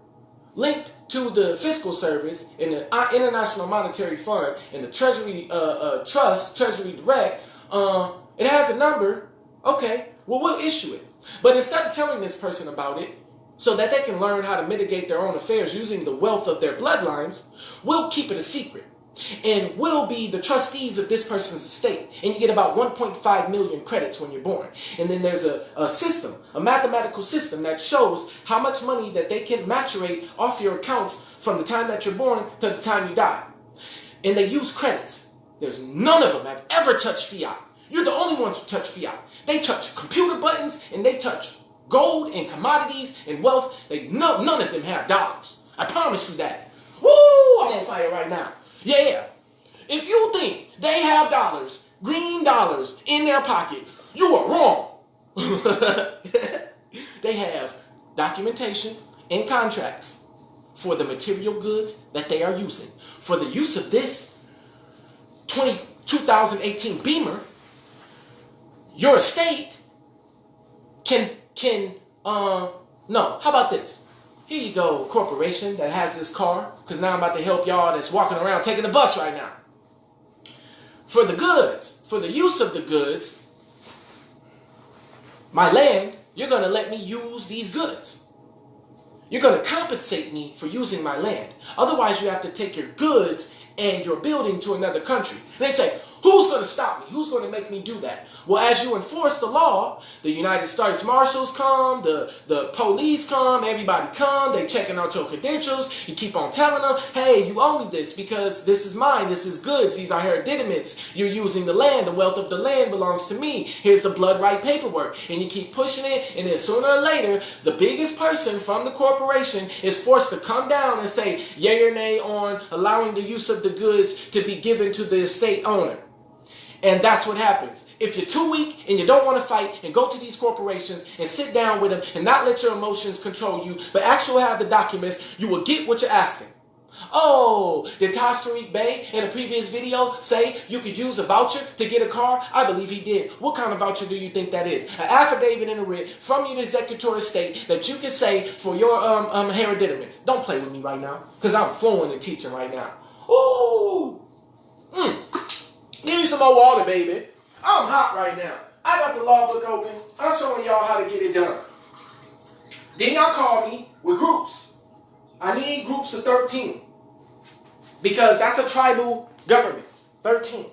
linked to the fiscal service in the International Monetary Fund and the Treasury Trust, Treasury Direct, it has a number. Okay, well, we'll issue it. But instead of telling this person about it so that they can learn how to mitigate their own affairs using the wealth of their bloodlines, we'll keep it a secret. And will be the trustees of this person's estate. And you get about 1.5 million credits when you're born. And then there's a system, a mathematical system that shows how much money that they can maturate off your accounts from the time that you're born to the time you die. And they use credits. There's none of them have ever touched fiat. You're the only ones who touch fiat. They touch computer buttons and they touch gold and commodities and wealth. None of them have dollars. I promise you that. Woo! I'm on fire right now. Yeah, if you think they have dollars, green dollars, in their pocket, you are wrong. They have documentation and contracts for the material goods that they are using. For the use of this 2018 Beamer, your estate how about this? Here you go, corporation that has this car, because now I'm about to help y'all that's walking around taking the bus right now. For the goods, for the use of the goods, my land, you're going to let me use these goods. You're going to compensate me for using my land. Otherwise, you have to take your goods and your building to another country. And they say, who's going to stop me? Who's going to make me do that? Well, as you enforce the law, the United States Marshals come, the police come, everybody come, they checking out your credentials. You keep on telling them, hey, you owe me this because this is mine, this is goods, these are hereditaments. You're using the land, the wealth of the land belongs to me. Here's the blood right paperwork. And you keep pushing it, and then sooner or later, the biggest person from the corporation is forced to come down and say yay or nay on allowing the use of the goods to be given to the estate owner. And that's what happens. If you're too weak and you don't want to fight and go to these corporations and sit down with them and not let your emotions control you, but actually have the documents, you will get what you're asking. Oh, did Taj Tariq Bey in a previous video say you could use a voucher to get a car? I believe he did. What kind of voucher do you think that is? An affidavit in a writ from your executor of state that you can say for your hereditaments. Don't play with me right now, because I'm flowing and teaching right now. Ooh. Give me some more water, baby. I'm hot right now. I got the law book open. I'm showing y'all how to get it done. Then y'all call me with groups. I need groups of 13. Because that's a tribal government. 13.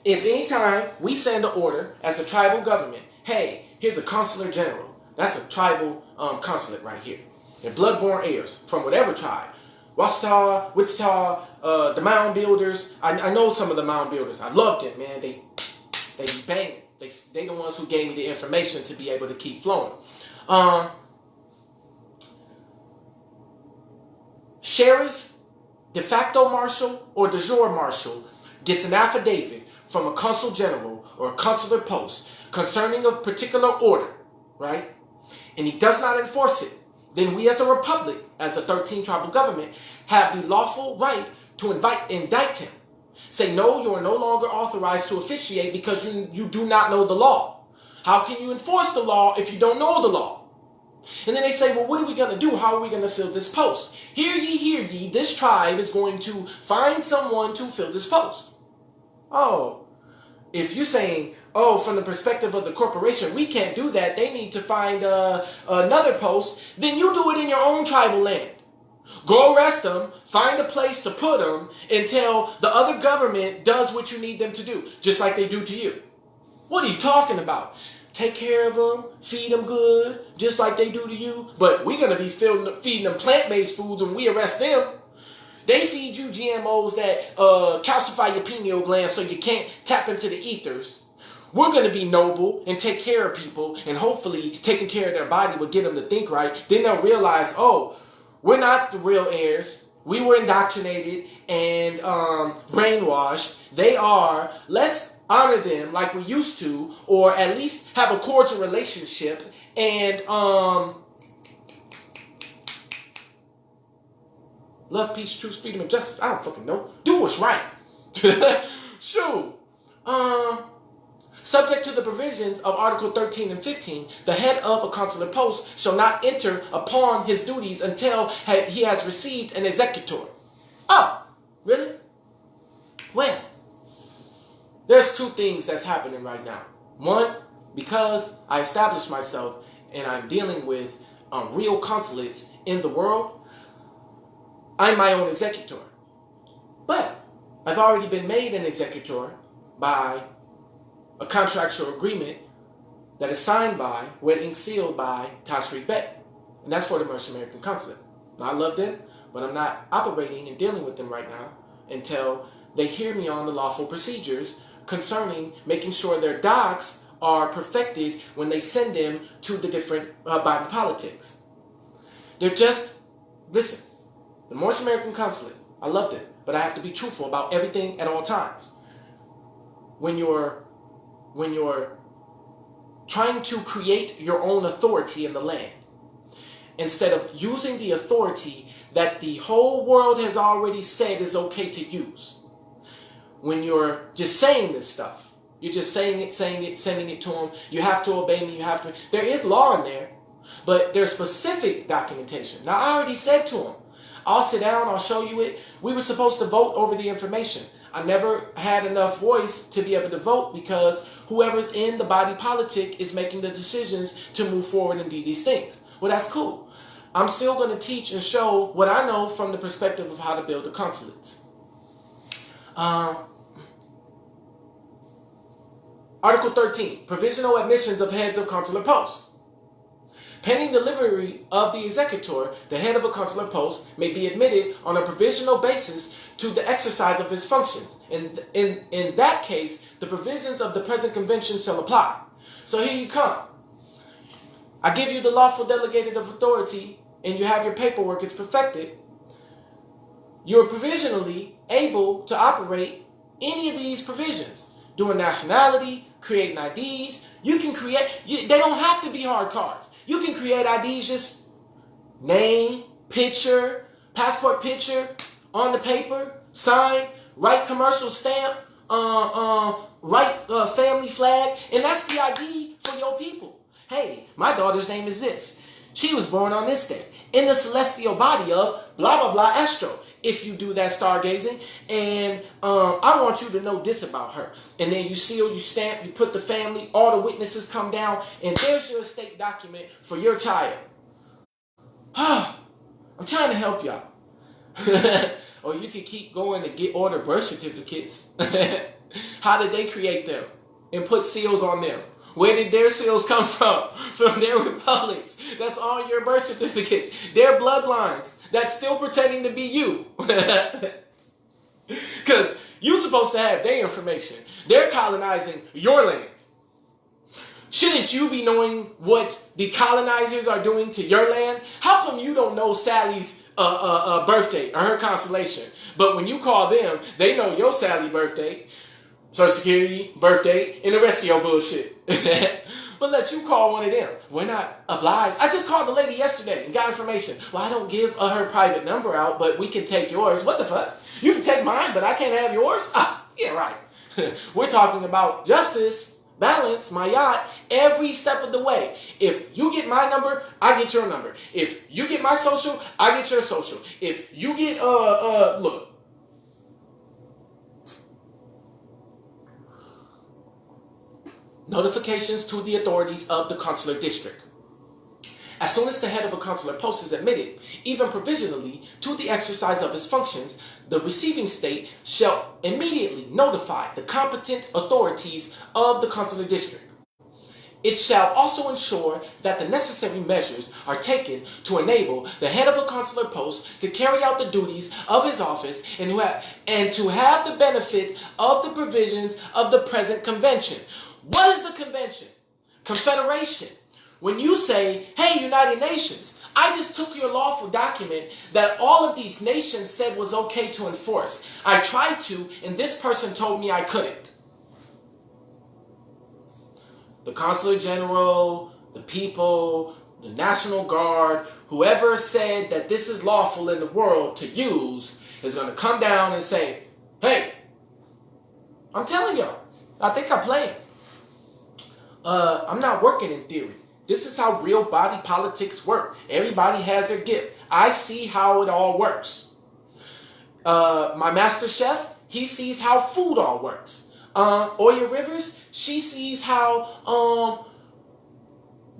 If anytime we send an order as a tribal government, hey, here's a consular general. That's a tribal consulate right here. They're bloodborne heirs from whatever tribe. Wichita, the mound builders. I know some of the mound builders. I loved it, man. They banging. They the ones who gave me the information to be able to keep flowing. Sheriff, de facto marshal, or de jure marshal gets an affidavit from a consul general or a consular post concerning a particular order, right? And he does not enforce it. Then we as a republic, as a 13 tribal government, have the lawful right to indict him. Say, no, you are no longer authorized to officiate because you do not know the law. How can you enforce the law if you don't know the law? And then they say, well, what are we going to do? How are we going to fill this post? Hear ye, this tribe is going to find someone to fill this post. Oh, if you're saying, oh, from the perspective of the corporation, we can't do that. They need to find another post. Then you do it in your own tribal land. Go arrest them, find a place to put them until the other government does what you need them to do, just like they do to you. What are you talking about? Take care of them, feed them good, just like they do to you. But we're going to be feeding them plant-based foods when we arrest them. They feed you GMOs that calcify your pineal gland so you can't tap into the ethers. We're going to be noble and take care of people, and hopefully taking care of their body will get them to think right. Then they'll realize, oh, we're not the real heirs. We were indoctrinated and brainwashed. They are. Let's honor them like we used to, or at least have a cordial relationship, and love, peace, truth, freedom, and justice. I don't fucking know. Do what's right. Shoot. Subject to the provisions of Article 13 and 15, the head of a consular post shall not enter upon his duties until he has received an executor. Oh, really? Well, there's two things that's happening right now. One, because I established myself and I'm dealing with real consulates in the world, I'm my own executor. But I've already been made an executor by a contractual agreement that is signed by, wet ink sealed by Taj Tariq Bey. And that's for the Merchant American Consulate. Now, I love them, but I'm not operating and dealing with them right now until they hear me on the lawful procedures concerning making sure their docs are perfected when they send them to the different body politics. They're just, listen, the Merchant American Consulate, I loved it, but I have to be truthful about everything at all times. When you're trying to create your own authority in the land, instead of using the authority that the whole world has already said is okay to use. When you're just saying this stuff, you're just saying it, sending it to them, you have to obey me, there is law in there, but there's specific documentation. Now, I already said to them, I'll sit down, I'll show you it. We were supposed to vote over the information. I never had enough voice to be able to vote because whoever's in the body politic is making the decisions to move forward and do these things. Well, that's cool. I'm still going to teach and show what I know from the perspective of how to build the consulates. Article 13, provisional admissions of heads of consular posts. Pending delivery of the executor, the head of a consular post may be admitted on a provisional basis to the exercise of his functions. In that case, the provisions of the present convention shall apply. So here you come. I give you the lawful delegated of authority, and you have your paperwork, it's perfected. You're provisionally able to operate any of these provisions. doing nationality, creating IDs. You can create, they don't have to be hard cards. You can create IDs just name, picture, passport picture on the paper, sign, write commercial stamp, write family flag, and that's the ID for your people. Hey, my daughter's name is this. She was born on this day in the celestial body of blah, blah, blah, astro. If you do that stargazing, and I want you to know this about her. And then you seal, you stamp, you put the family, all the witnesses come down, and there's your estate document for your child. I'm trying to help y'all. Or you can keep going to get order birth certificates. How did they create them and put seals on them? Where did their seals come from? From their republics. That's on your birth certificates. Their bloodlines. That's still pretending to be you. Because you're supposed to have their information. They're colonizing your land. Shouldn't you be knowing what the colonizers are doing to your land? How come you don't know Sally's birthday or her constellation? But when you call them, they know your Sally birthday, Social Security, birthday, and the rest of your bullshit. But let you call one of them. We're not obliged. I just called the lady yesterday and got information. Well, I don't give her private number out, but we can take yours. What the fuck? You can take mine, but I can't have yours? Ah, yeah, right. We're talking about justice, balance, my yacht, every step of the way. If you get my number, I get your number. If you get my social, I get your social. If you get, look. Notifications to the authorities of the consular district. As soon as the head of a consular post is admitted, even provisionally, to the exercise of his functions, the receiving state shall immediately notify the competent authorities of the consular district. It shall also ensure that the necessary measures are taken to enable the head of a consular post to carry out the duties of his office and to have the benefit of the provisions of the present convention. What is the convention? Confederation. When you say, hey, United Nations, I just took your lawful document that all of these nations said was okay to enforce. I tried to, and this person told me I couldn't. The Consular General, the people, the National Guard, whoever said that this is lawful in the world to use is going to come down and say, hey, I'm telling y'all, I think I'm playing. I'm not working in theory. This is how real body politics work. Everybody has their gift. I see how it all works. My master chef, he sees how food all works. Oya Rivers, she sees how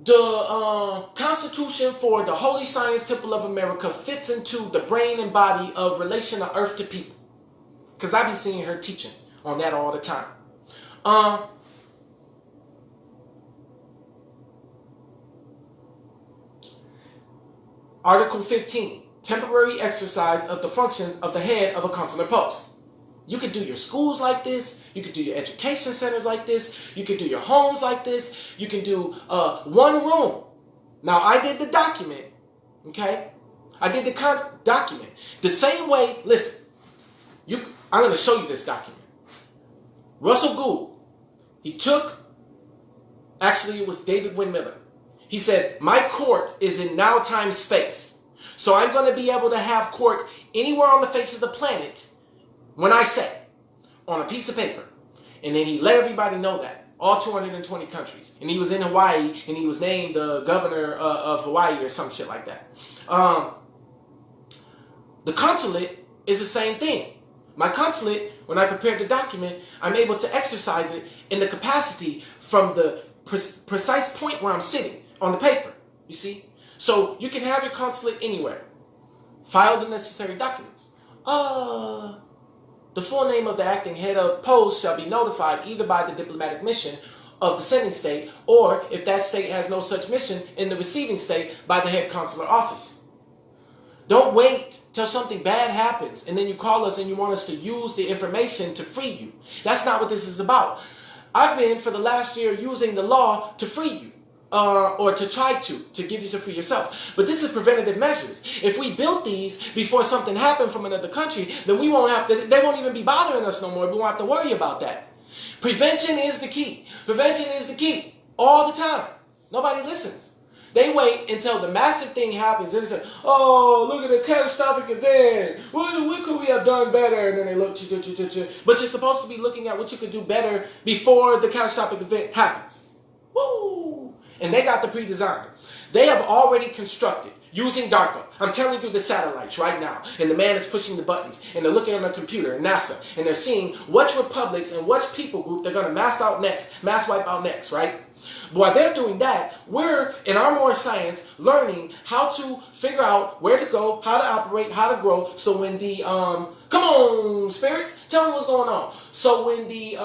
the Constitution for the Holy Science Temple of America fits into the brain and body of relation of earth to people. Because I be seeing her teaching on that all the time. Article 15, temporary exercise of the functions of the head of a consular post. You could do your schools like this. You could do your education centers like this. You could do your homes like this. You can do one room. Now, I did the document, okay? I did the document. The same way, listen, I'm going to show you this document. Russell Gould, he took, actually it was David Wynn-Miller. He said, my court is in now time space. So I'm going to be able to have court anywhere on the face of the planet when I say, on a piece of paper. And then he let everybody know that. All 220 countries. And he was in Hawaii, and he was named the governor of Hawaii or some shit like that. The consulate is the same thing. My consulate, when I prepared the document, I'm able to exercise it in the capacity from the precise point where I'm sitting on the paper, you see? So you can have your consulate anywhere. File the necessary documents. The full name of the acting head of post shall be notified either by the diplomatic mission of the sending state, or if that state has no such mission, in the receiving state by the head consular office. Don't wait till something bad happens and then you call us and you want us to use the information to free you. That's not what this is about. I've been for the last year using the law to free you. Or to try to give you to free yourself. But this is preventative measures. If we built these before something happened from another country, then we won't have to, they won't even be bothering us no more. We won't have to worry about that. Prevention is the key. Prevention is the key. All the time. Nobody listens. They wait until the massive thing happens and they say, oh, look at the catastrophic event. What could we have done better? And then they look, but you're supposed to be looking at what you could do better before the catastrophic event happens. Woo! And they got the pre-design. They have already constructed, using DARPA. I'm telling you the satellites right now. And the man is pushing the buttons. And they're looking on their computer, NASA. And they're seeing which republics and which people group they're going to mass wipe out next, right? But while they're doing that, we're, in our more science, learning how to figure out where to go, how to operate, how to grow. So when the, come on, spirits, tell me what's going on. So when the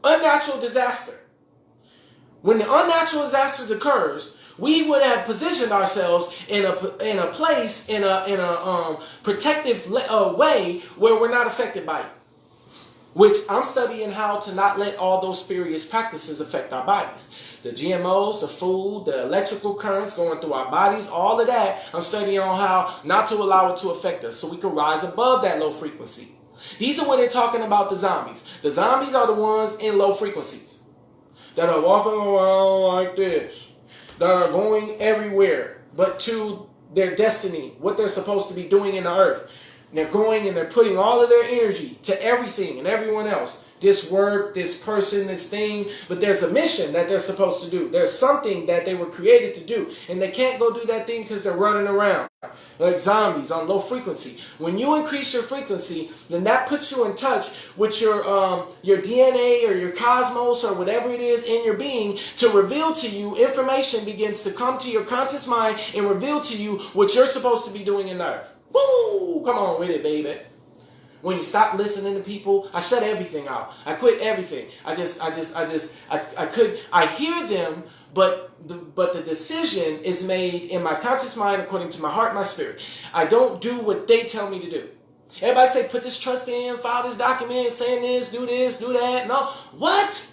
unnatural disaster, when the unnatural disaster occurs, we would have positioned ourselves in a place, in a protective way where we're not affected by it. Which I'm studying how to not let all those spurious practices affect our bodies. The GMOs, the food, the electrical currents going through our bodies, all of that, I'm studying on how not to allow it to affect us so we can rise above that low frequency. These are when they're talking about the zombies. The zombies are the ones in low frequencies that are walking around like this, that are going everywhere but to their destiny, what they're supposed to be doing in the earth. And they're going and they're putting all of their energy to everything and everyone else. This work, this person, this thing. But there's a mission that they're supposed to do. There's something that they were created to do. And they can't go do that thing because they're running around like zombies on low frequency. When you increase your frequency, then that puts you in touch with your DNA or your cosmos or whatever it is in your being to reveal to you. Information begins to come to your conscious mind and reveal to you what you're supposed to be doing in the earth. Woo! Come on with it, baby. When you stop listening to people, I shut everything out. I quit everything. I hear them, but the decision is made in my conscious mind according to my heart and my spirit. I don't do what they tell me to do. Everybody say, put this trust in, file this document, saying this, do that. No. What?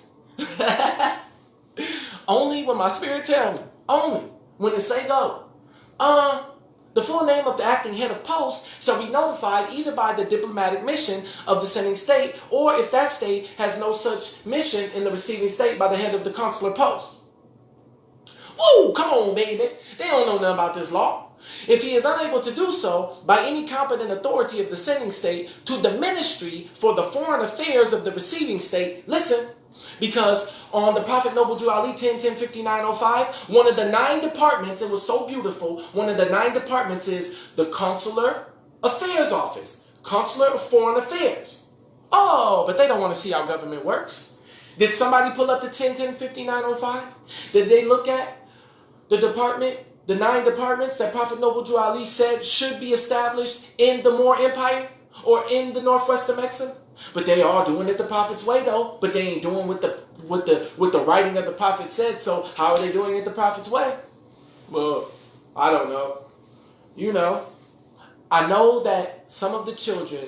Only when my spirit tell me. Only when it say go. The full name of the acting head of post shall be notified either by the diplomatic mission of the sending state, or if that state has no such mission in the receiving state, by the head of the consular post. Woo! Come on, baby. They don't know nothing about this law. If he is unable to do so by any competent authority of the sending state to the ministry for the foreign affairs of the receiving state, listen, because on the Prophet Noble Drew Ali 10-10-59-05, one of the 9 departments, it was so beautiful, one of the 9 departments is the Consular Affairs Office, Consular of Foreign Affairs. Oh, but they don't want to see how government works. Did somebody pull up the 10-10-59-05? Did they look at the department, the 9 departments that Prophet Noble Drew Ali said should be established in the Moor Empire or in the northwest of Mexico? But they are doing it the Prophet's way, though. But they ain't doing what the writing of the Prophet said. So how are they doing it the Prophet's way? Well, I don't know. You know, I know that some of the children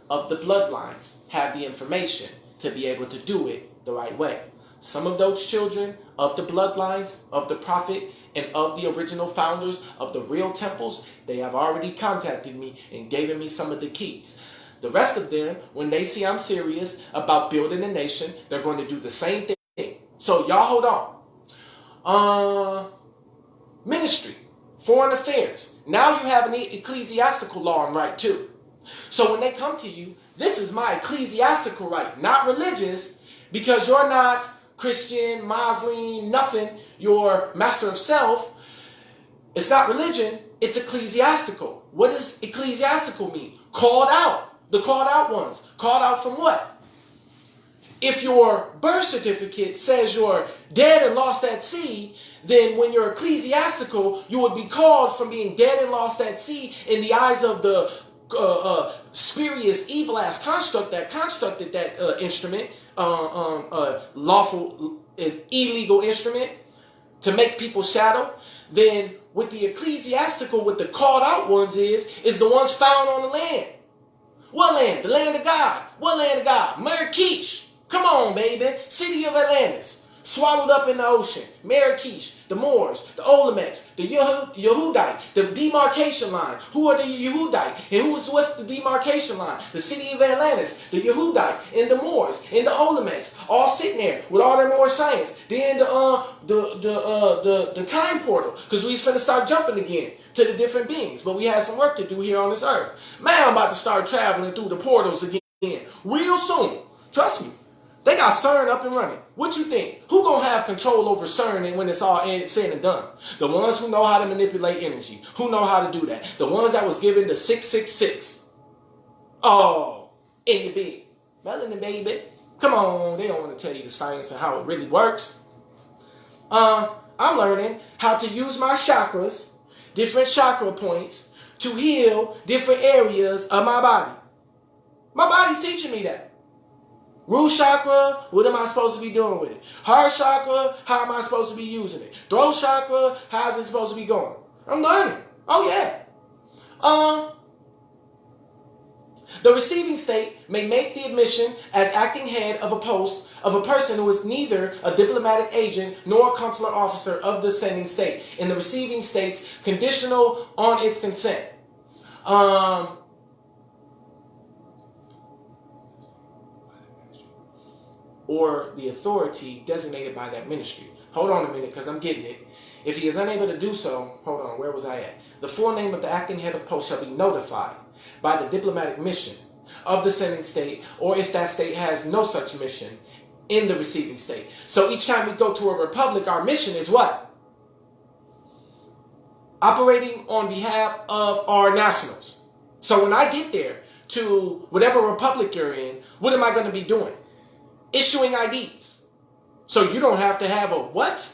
of the bloodlines have the information to be able to do it the right way. Some of those children of the bloodlines of the Prophet and of the original founders of the real temples, they have already contacted me and given me some of the keys. The rest of them, when they see I'm serious about building a nation, they're going to do the same thing. So y'all hold on. Ministry, foreign affairs. Now you have an ecclesiastical law and right too. So when they come to you, this is my ecclesiastical right, not religious, because you're not Christian, Muslim, nothing. You're master of self. It's not religion, it's ecclesiastical. What does ecclesiastical mean? Called out. The called out ones. Called out from what? If your birth certificate says you're dead and lost at sea, then when you're ecclesiastical, you would be called from being dead and lost at sea in the eyes of the spurious, evil-ass construct that constructed that instrument, lawful, illegal instrument, to make people shadow. Then with the ecclesiastical, what the called out ones is the ones found on the land. What land? The land of God. What land of God? Marrakesh. Come on, baby. City of Atlantis. swallowed up in the ocean. Marrakesh, the Moors, the Olmecs, the Yehudite, the demarcation line. Who are the Yehudite? And what's the demarcation line? The city of Atlantis, the Yehudite, and the Moors, and the Olmecs, all sitting there with all their more science. Then the time portal, because we finna start jumping again to the different beings. But we had some work to do here on this earth. Man, I'm about to start traveling through the portals again real soon. Trust me. They got CERN up and running. What you think? Who gonna have control over CERN and when it's all said and done? The ones who know how to manipulate energy. Who know how to do that? The ones that was given the 666. Oh, in your bed. Melanin, baby. Come on. They don't want to tell you the science and how it really works. I'm learning how to use my chakras, different chakra points, to heal different areas of my body. My body's teaching me that. Root chakra, what am I supposed to be doing with it? Heart chakra, how am I supposed to be using it? Throat chakra, how is it supposed to be going? I'm learning. Oh, yeah. The receiving state may make the admission as acting head of a post of a person who is neither a diplomatic agent nor a consular officer of the sending state. In the receiving state's conditional on its consent. Or the authority designated by that ministry. Hold on a minute, because I'm getting it. If he is unable to do so, hold on, where was I at? The full name of the acting head of post shall be notified by the diplomatic mission of the sending state, or if that state has no such mission in the receiving state. So each time we go to a republic, our mission is what? Operating on behalf of our nationals. So when I get there to whatever republic you're in, what am I going to be doing? Issuing IDs. So you don't have to have a what?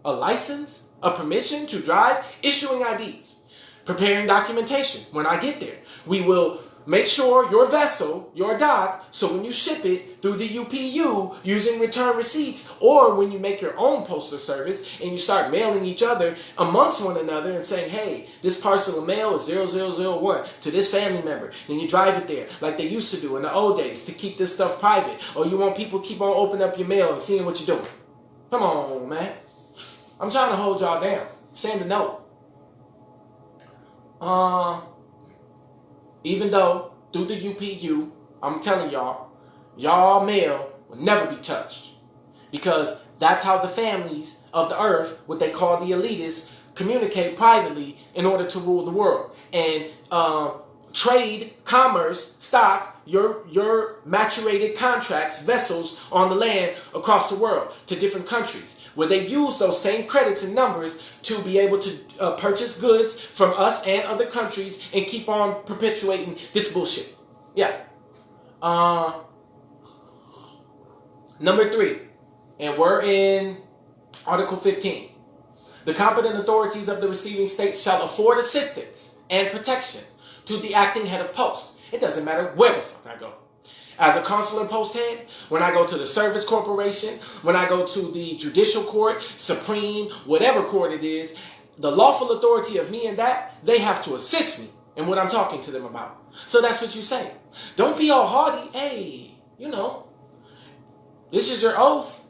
A license? A permission to drive? Issuing IDs. Preparing documentation. When I get there, we will make sure your vessel, your dock, so when you ship it through the UPU using return receipts, or when you make your own postal service and you start mailing each other amongst one another and saying, hey, this parcel of mail is 0001 to this family member. Then you drive it there like they used to do in the old days to keep this stuff private. Or you want people to keep on opening up your mail and seeing what you're doing. Come on, man. I'm trying to hold y'all down. Send a note. Even though through the UPU, I'm telling y'all, y'all mail will never be touched. Because that's how the families of the earth, what they call the elitists, communicate privately in order to rule the world. And trade, commerce, stock, your maturated contracts, vessels on the land across the world to different countries, where they use those same credits and numbers to be able to purchase goods from us and other countries and keep on perpetuating this bullshit. Yeah. Number 3, and we're in Article 15. The competent authorities of the receiving state shall afford assistance and protection to the acting head of post. It doesn't matter where the fuck I go. As a consular post head, when I go to the service corporation, when I go to the judicial court, supreme, whatever court it is, the lawful authority of me and that, they have to assist me in what I'm talking to them about. So that's what you say. Don't be all haughty. Hey, you know, this is your oath.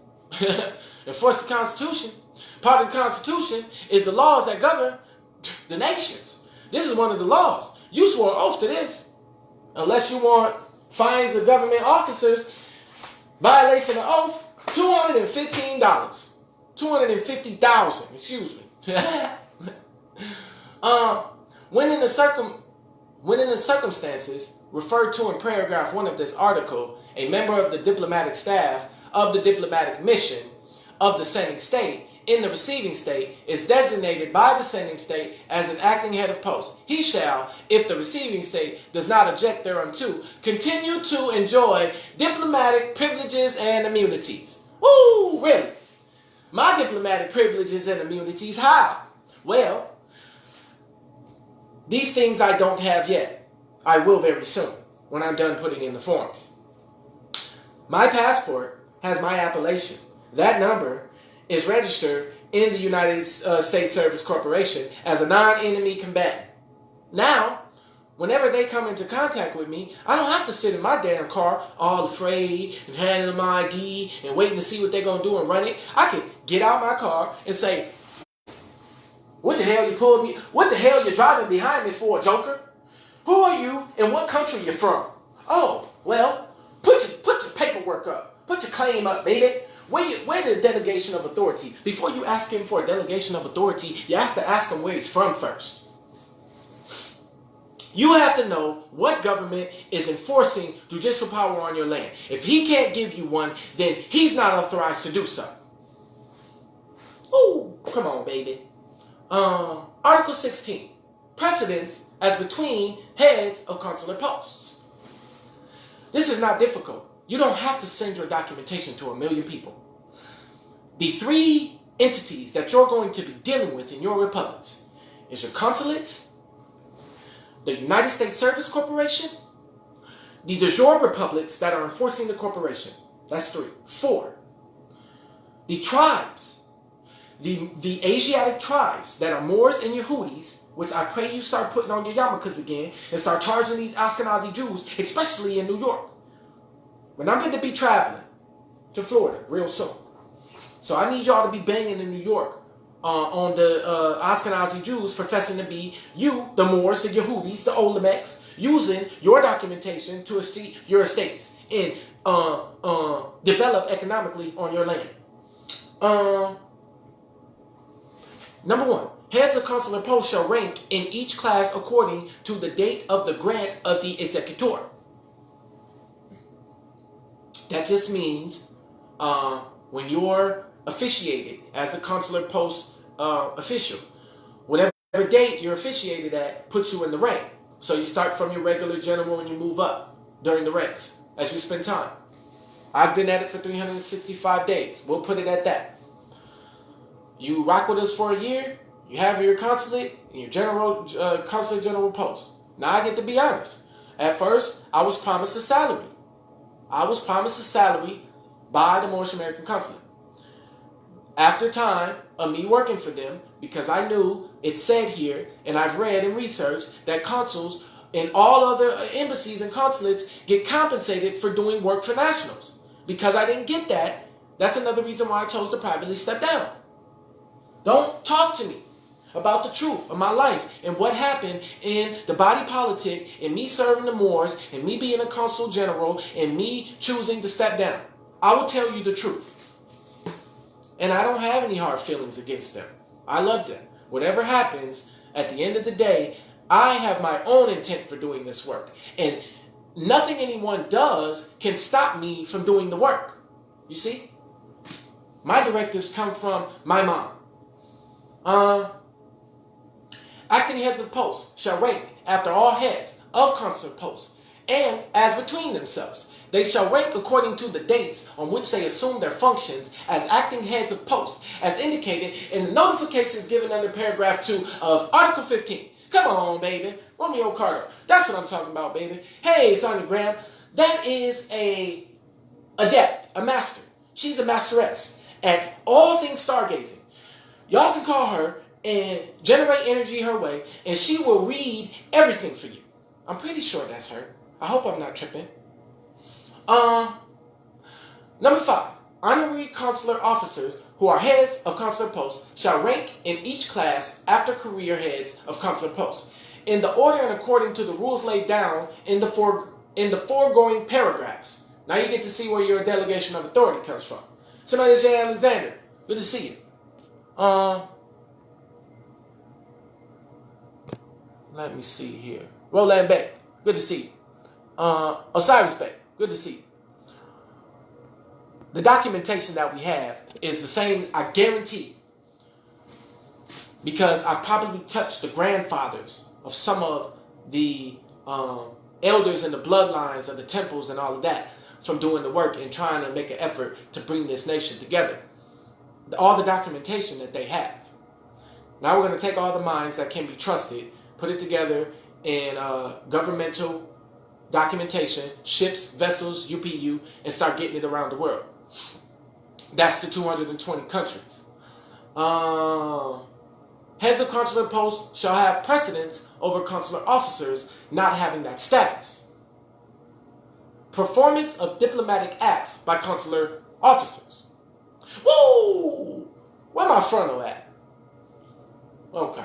Enforce the Constitution. Part of the Constitution is the laws that govern the nations. This is one of the laws. You swore an oath to this. Unless you want fines of government officers, violation of oath, $215. $250,000, excuse me. When in the circumstances referred to in paragraph 1 of this article, a member of the diplomatic staff of the diplomatic mission of the sending state in the receiving state is designated by the sending state as an acting head of post. He shall, if the receiving state does not object thereunto, continue to enjoy diplomatic privileges and immunities. Woo, really? My diplomatic privileges and immunities, how? Well, these things I don't have yet. I will very soon, when I'm done putting in the forms. My passport has my appellation. That number is registered in the United States Service Corporation as a non-enemy combatant. Now, whenever they come into contact with me, I don't have to sit in my damn car all afraid and handing them my ID and waiting to see what they're going to do and run it. I can get out my car and say, what the hell you pulled me? What the hell you driving behind me for, Joker? Who are you and what country you from? Oh, well, put your paperwork up. Put your claim up, baby. Where the delegation of authority? Before you ask him for a delegation of authority, you have to ask him where he's from first. You have to know what government is enforcing judicial power on your land. If he can't give you one, then he's not authorized to do so. Oh, come on, baby. Article 16. Precedence as between heads of consular posts. This is not difficult. You don't have to send your documentation to 1 million people. The 3 entities that you're going to be dealing with in your republics is your consulates, the United States Service Corporation, the de jure republics that are enforcing the corporation. That's 3. 4. The tribes, the Asiatic tribes that are Moors and Yehudis, which I pray you start putting on your yarmulkes again and start charging these Ashkenazi Jews, especially in New York. When I'm going to be traveling to Florida real soon. So I need y'all to be banging in New York on the Ashkenazi Jews professing to be you, the Moors, the Yehudis, the Olmecs, using your documentation to your estates and develop economically on your land. Number 1, heads of consular posts shall rank in each class according to the date of the grant of the executor. That just means when you're officiated as a consular post official, whatever date you're officiated at puts you in the rank. So you start from your regular general and you move up during the ranks as you spend time. I've been at it for 365 days. We'll put it at that. You rock with us for a year, you have your consulate and your general consular general post. Now I get to be honest. At first, I was promised a salary. I was promised a salary by the Moorish American Consulate. After time of me working for them, because I knew it said here, and I've read and researched, that consuls and all other embassies and consulates get compensated for doing work for nationals. Because I didn't get that, that's another reason why I chose to privately step down. Don't talk to me about the truth of my life and what happened in the body politic and me serving the Moors and me being a consul general and me choosing to step down. I will tell you the truth. And I don't have any hard feelings against them. I love them. Whatever happens, at the end of the day, I have my own intent for doing this work. And nothing anyone does can stop me from doing the work. You see? My directives come from my mom. Acting heads of posts shall rank after all heads of consular posts, and as between themselves. They shall rank according to the dates on which they assume their functions as acting heads of posts, as indicated in the notifications given under paragraph 2 of Article 15. Come on, baby. Romeo Carter. That's what I'm talking about, baby. Hey, Sonia Graham. That is a adept, a master. She's a masteress at all things stargazing. Y'all can call her and generate energy her way, and she will read everything for you. I'm pretty sure that's her. I hope I'm not tripping. Number 5. Honorary consular officers who are heads of consular posts shall rank in each class after career heads of consular posts, in the order and according to the rules laid down in the foregoing paragraphs. Now you get to see where your delegation of authority comes from. Somebody J. Alexander, good to see you. Let me see here. Roland Beck, good to see you. Osiris Beck, good to see you. The documentation that we have is the same, I guarantee, because I've probably touched the grandfathers of some of the elders and the bloodlines of the temples and all of that from doing the work and trying to make an effort to bring this nation together. All the documentation that they have. Now we're going to take all the minds that can be trusted, put it together in governmental documentation, ships, vessels, UPU, and start getting it around the world. That's the 220 countries. Heads of consular posts shall have precedence over consular officers not having that status. Performance of diplomatic acts by consular officers. Woo! Where my frontal at? Okay.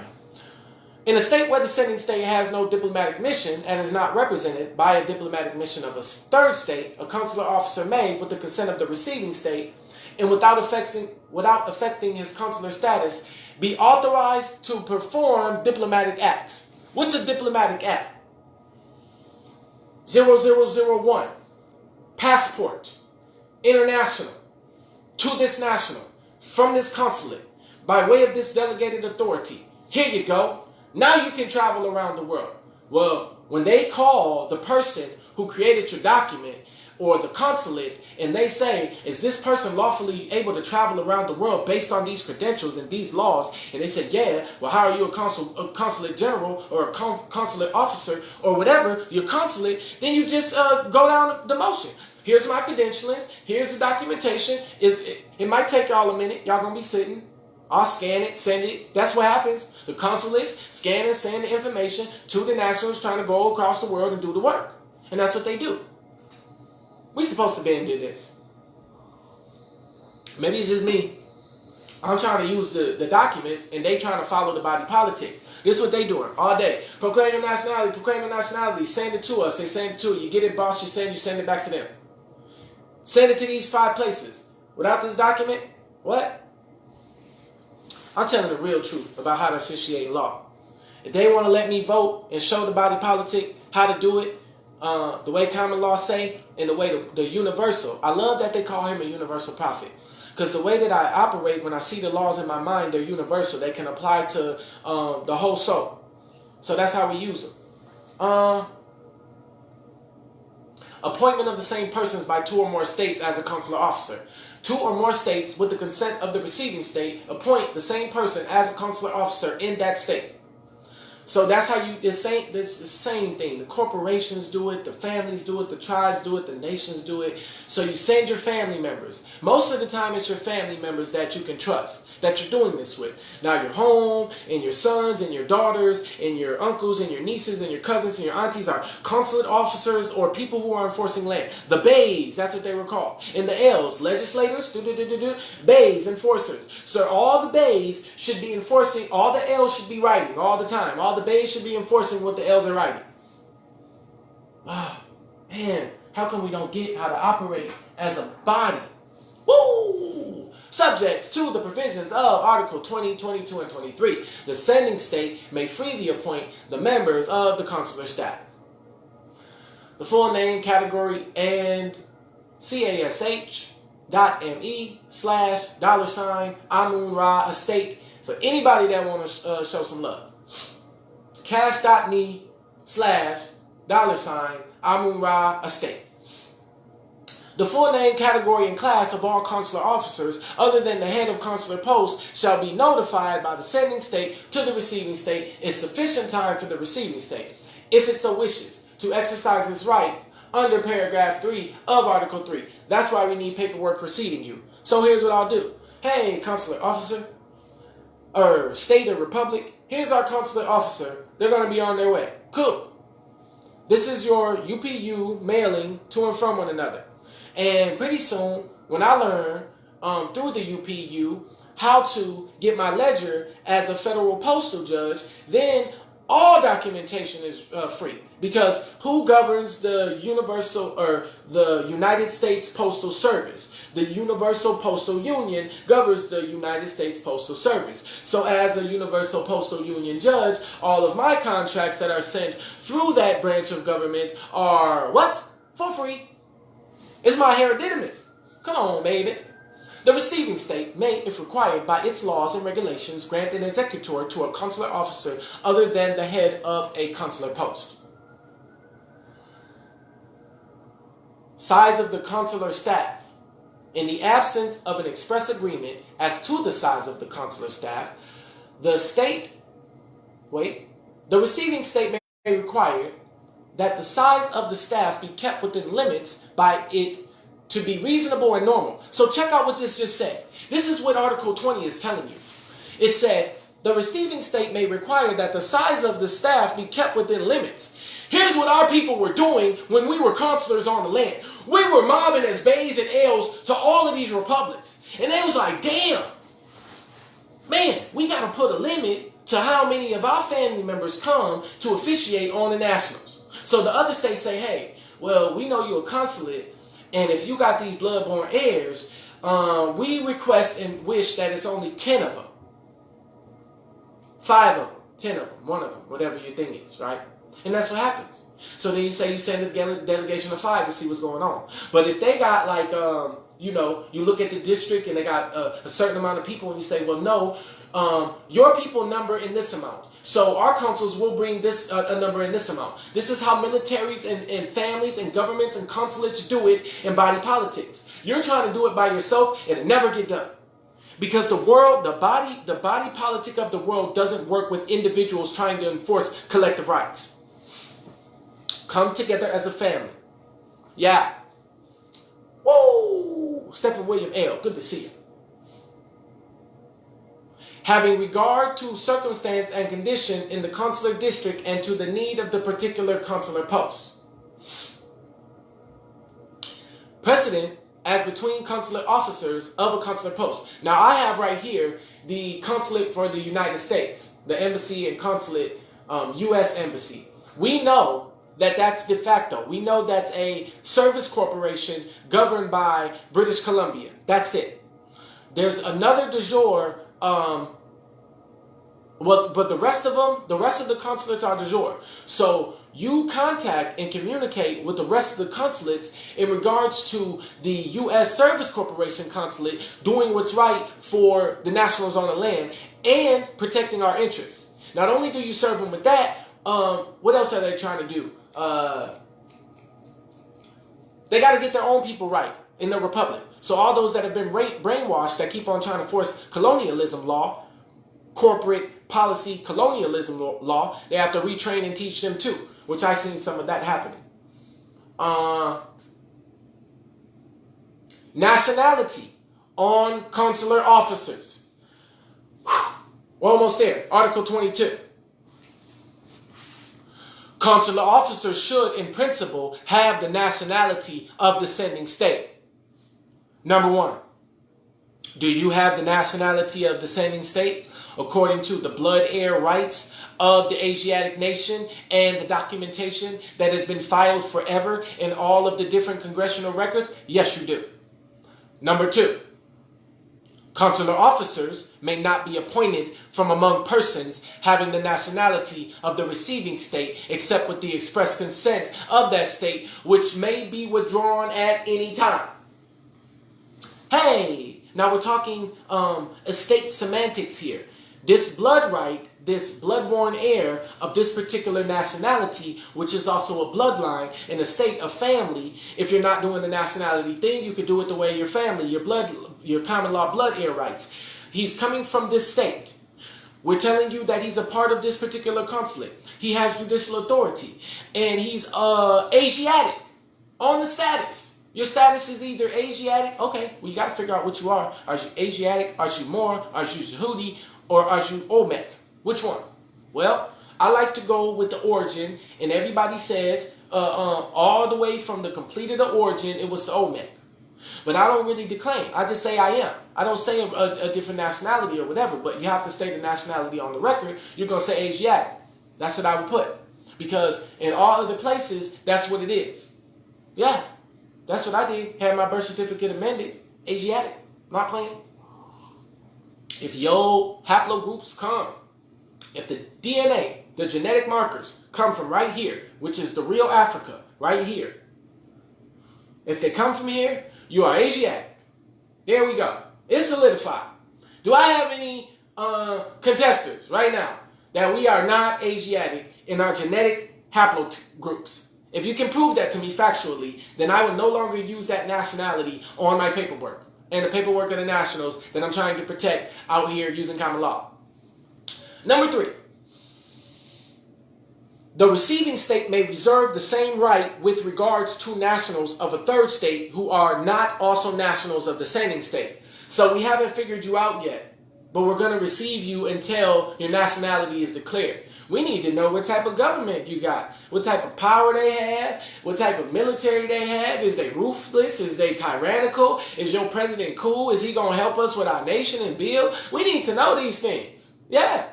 In a state where the sending state has no diplomatic mission and is not represented by a diplomatic mission of a third state, a consular officer may, with the consent of the receiving state, and without affecting his consular status, be authorized to perform diplomatic acts. What's a diplomatic act? 0001. Passport. International. To this national. From this consulate. By way of this delegated authority. Here you go. Now you can travel around the world. Well, when they call the person who created your document or the consulate and they say, is this person lawfully able to travel around the world based on these credentials and these laws? And they said, yeah, well, how are you a consulate general or a consulate officer or whatever, your consulate? Then you just go down the motion. Here's my credentialings. Here's the documentation. It might take y'all a minute. Y'all gonna be sitting. I'll scan it, send it. That's what happens. The consulates scan and send the information to the nationals trying to go across the world and do the work. And that's what they do. We supposed to be and do this. Maybe it's just me. I'm trying to use the documents and they trying to follow the body politic. This is what they doing all day. Proclaim your nationality, proclaim your nationality. Send it to us. They send it to you. You get it, boss, you send it back to them. Send it to these 5 places. Without this document, what? I'm telling the real truth about how to officiate law. If they want to let me vote and show the body politic how to do it, the way common law say, and the way the universal. I love that they call him a universal prophet. Because the way that I operate, when I see the laws in my mind, they're universal. They can apply to the whole soul. So that's how we use them. Appointment of the same persons by 2 or more states as a consular officer. 2 or more states, with the consent of the receiving state, appoint the same person as a consular officer in that state. So that's how you, it's the same thing. The corporations do it, the families do it, the tribes do it, the nations do it. So you send your family members. Most of the time it's your family members that you can trust, that you're doing this with. Now your home, and your sons, and your daughters, and your uncles, and your nieces, and your cousins, and your aunties are consulate officers or people who are enforcing land. The bays, that's what they were called. And the L's, legislators, bays, enforcers. So all the bays should be enforcing, all the L's should be writing all the time. All the bays should be enforcing what the L's are writing. Oh, man, how come we don't get how to operate as a body? Woo! Subjects to the provisions of Article 20, 22, and 23. The sending state may freely appoint the members of the consular staff. The full name, category, and cash.me/$Amunra estate for anybody that want to show some love. Cash.me/$Amunra estate. The full name, category, and class of all consular officers, other than the head of consular post, shall be notified by the sending state to the receiving state in sufficient time for the receiving state, if it so wishes, to exercise its right under paragraph 3 of Article 3. That's why we need paperwork preceding you. So here's what I'll do. Hey, consular officer, or state or republic, here's our consular officer. They're going to be on their way. Cool. This is your UPU mailing to and from one another. And pretty soon, when I learn through the UPU how to get my ledger as a federal postal judge, then all documentation is free. Because who governs the universal or the United States Postal Service? The Universal Postal Union governs the United States Postal Service. So as a Universal Postal Union judge, all of my contracts that are sent through that branch of government are what? For free. It's my hereditament. Come on, baby. The receiving state may, if required by its laws and regulations, grant an executor to a consular officer other than the head of a consular post. Size of the consular staff. In the absence of an express agreement as to the size of the consular staff, the receiving state may require that the size of the staff be kept within limits by it to be reasonable and normal. So check out what this just said. This is what Article 20 is telling you. It said, the receiving state may require that the size of the staff be kept within limits. Here's what our people were doing when we were consulars on the land. We were mobbing as bays and ales to all of these republics. And they was like, damn, man, we got to put a limit to how many of our family members come to officiate on the nationals. So the other states say, hey, well, we know you're a consulate, and if you got these bloodborne heirs, we request and wish that it's only 10 of them. 5 of them, 10 of them, 1 of them, whatever your thing is, right? And that's what happens. So then you say you send a delegation of 5 to see what's going on. But if they got like, you know, you look at the district and they got a certain amount of people and you say, well, no, your people number in this amount. So our councils will bring this a number in this amount. This is how militaries and families and governments and consulates do it in body politics. You're trying to do it by yourself, it'll never get done. Because the world, the body politic of the world doesn't work with individuals trying to enforce collective rights. Come together as a family. Yeah. Whoa! Stephen William L., good to see you. Having regard to circumstance and condition in the consular district and to the need of the particular consular post. Precedent as between consular officers of a consular post. Now I have right here the consulate for the United States, the embassy and consulate, U.S. embassy. We know that that's de facto. We know that's a service corporation governed by British Columbia. That's it. There's another de jure, but the rest of the consulates are de jure. So you contact and communicate with the rest of the consulates in regards to the U.S. Service Corporation consulate doing what's right for the nationals on the land and protecting our interests. Not only do you serve them with that, what else are they trying to do? They got to get their own people right in the republic. So all those that have been brainwashed that keep on trying to force colonialism law, corporate policy colonialism law, they have to retrain and teach them too, which I've seen some of that happening. Nationality on consular officers. We're almost there. Article 22. Consular officers should, in principle, have the nationality of the sending state. Number 1, do you have the nationality of the sending state according to the blood heir rights of the Asiatic nation and the documentation that has been filed forever in all of the different congressional records? Yes, you do. Number 2, consular officers may not be appointed from among persons having the nationality of the receiving state except with the express consent of that state, which may be withdrawn at any time. Hey, now we're talking estate semantics here. This blood right, this bloodborne heir of this particular nationality, which is also a bloodline in a state of family, if you're not doing the nationality thing, you could do it the way your family, your common law blood heir rights. He's coming from this state. We're telling you that he's a part of this particular consulate. He has judicial authority. And he's Asiatic on the status. Your status is either Asiatic, okay, well you got to figure out what you are. Are you Asiatic? Are you Moor? Are you Yehudi? Or are you Olmec? Which one? Well, I like to go with the origin, and everybody says all the way from the complete of the origin, it was the Olmec. But I don't really declaim. I just say I am. I don't say a different nationality or whatever, but you have to state the nationality on the record. You're going to say Asiatic. That's what I would put. Because in all other places, that's what it is. Yeah, that's what I did. Had my birth certificate amended. Asiatic. Not playing. If your haplogroups come, if the DNA, the genetic markers come from right here, which is the real Africa, right here. If they come from here, you are Asiatic. There we go. It's solidified. Do I have any contestants right now that we are not Asiatic in our genetic haplogroups? If you can prove that to me factually, then I will no longer use that nationality on my paperwork and the paperwork of the nationals that I'm trying to protect out here using common law. Number 3. The receiving state may reserve the same right with regards to nationals of a third state who are not also nationals of the sending state. So we haven't figured you out yet. but we're going to receive you until your nationality is declared. We need to know what type of government you got, what type of power they have, what type of military they have. Is they ruthless? Is they tyrannical? Is your president cool? Is he going to help us with our nation and build? We need to know these things. Yeah.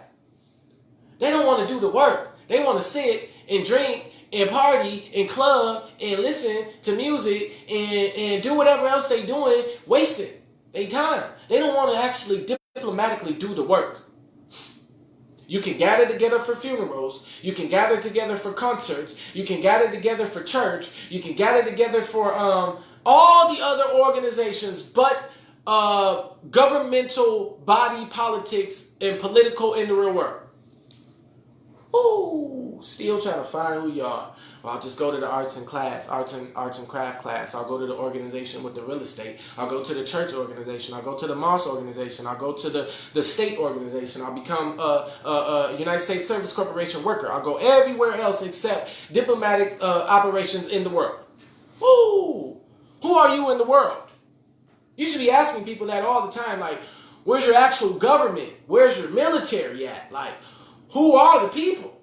They don't want to do the work. They want to sit and drink and party and club and listen to music and do whatever else they doing, wasting their time. They don't want to actually diplomatically do the work. You can gather together for funerals. You can gather together for concerts. You can gather together for church. You can gather together for all the other organizations, but governmental body politics and political in the real world. Ooh, still trying to find who you are. Well, I'll just go to the arts and craft class. I'll go to the organization with the real estate. I'll go to the church organization. I'll go to the mosque organization. I'll go to the state organization. I'll become a United States Service Corporation worker. I'll go everywhere else except diplomatic operations in the world. Woo! Who are you in the world? You should be asking people that all the time. Like, where's your actual government? Where's your military at? Like, who are the people?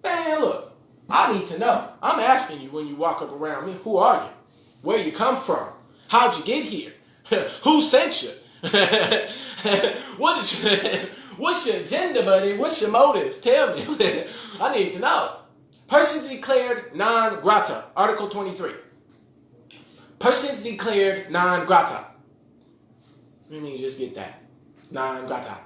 Man, look. I need to know. I'm asking you when you walk up around me, who are you? Where you come from? How'd you get here? Who sent you? What's your agenda, buddy? What's your motive? Tell me. I need to know. Persons declared non grata. Article 23. Persons declared non grata. Let me just get that. Non grata.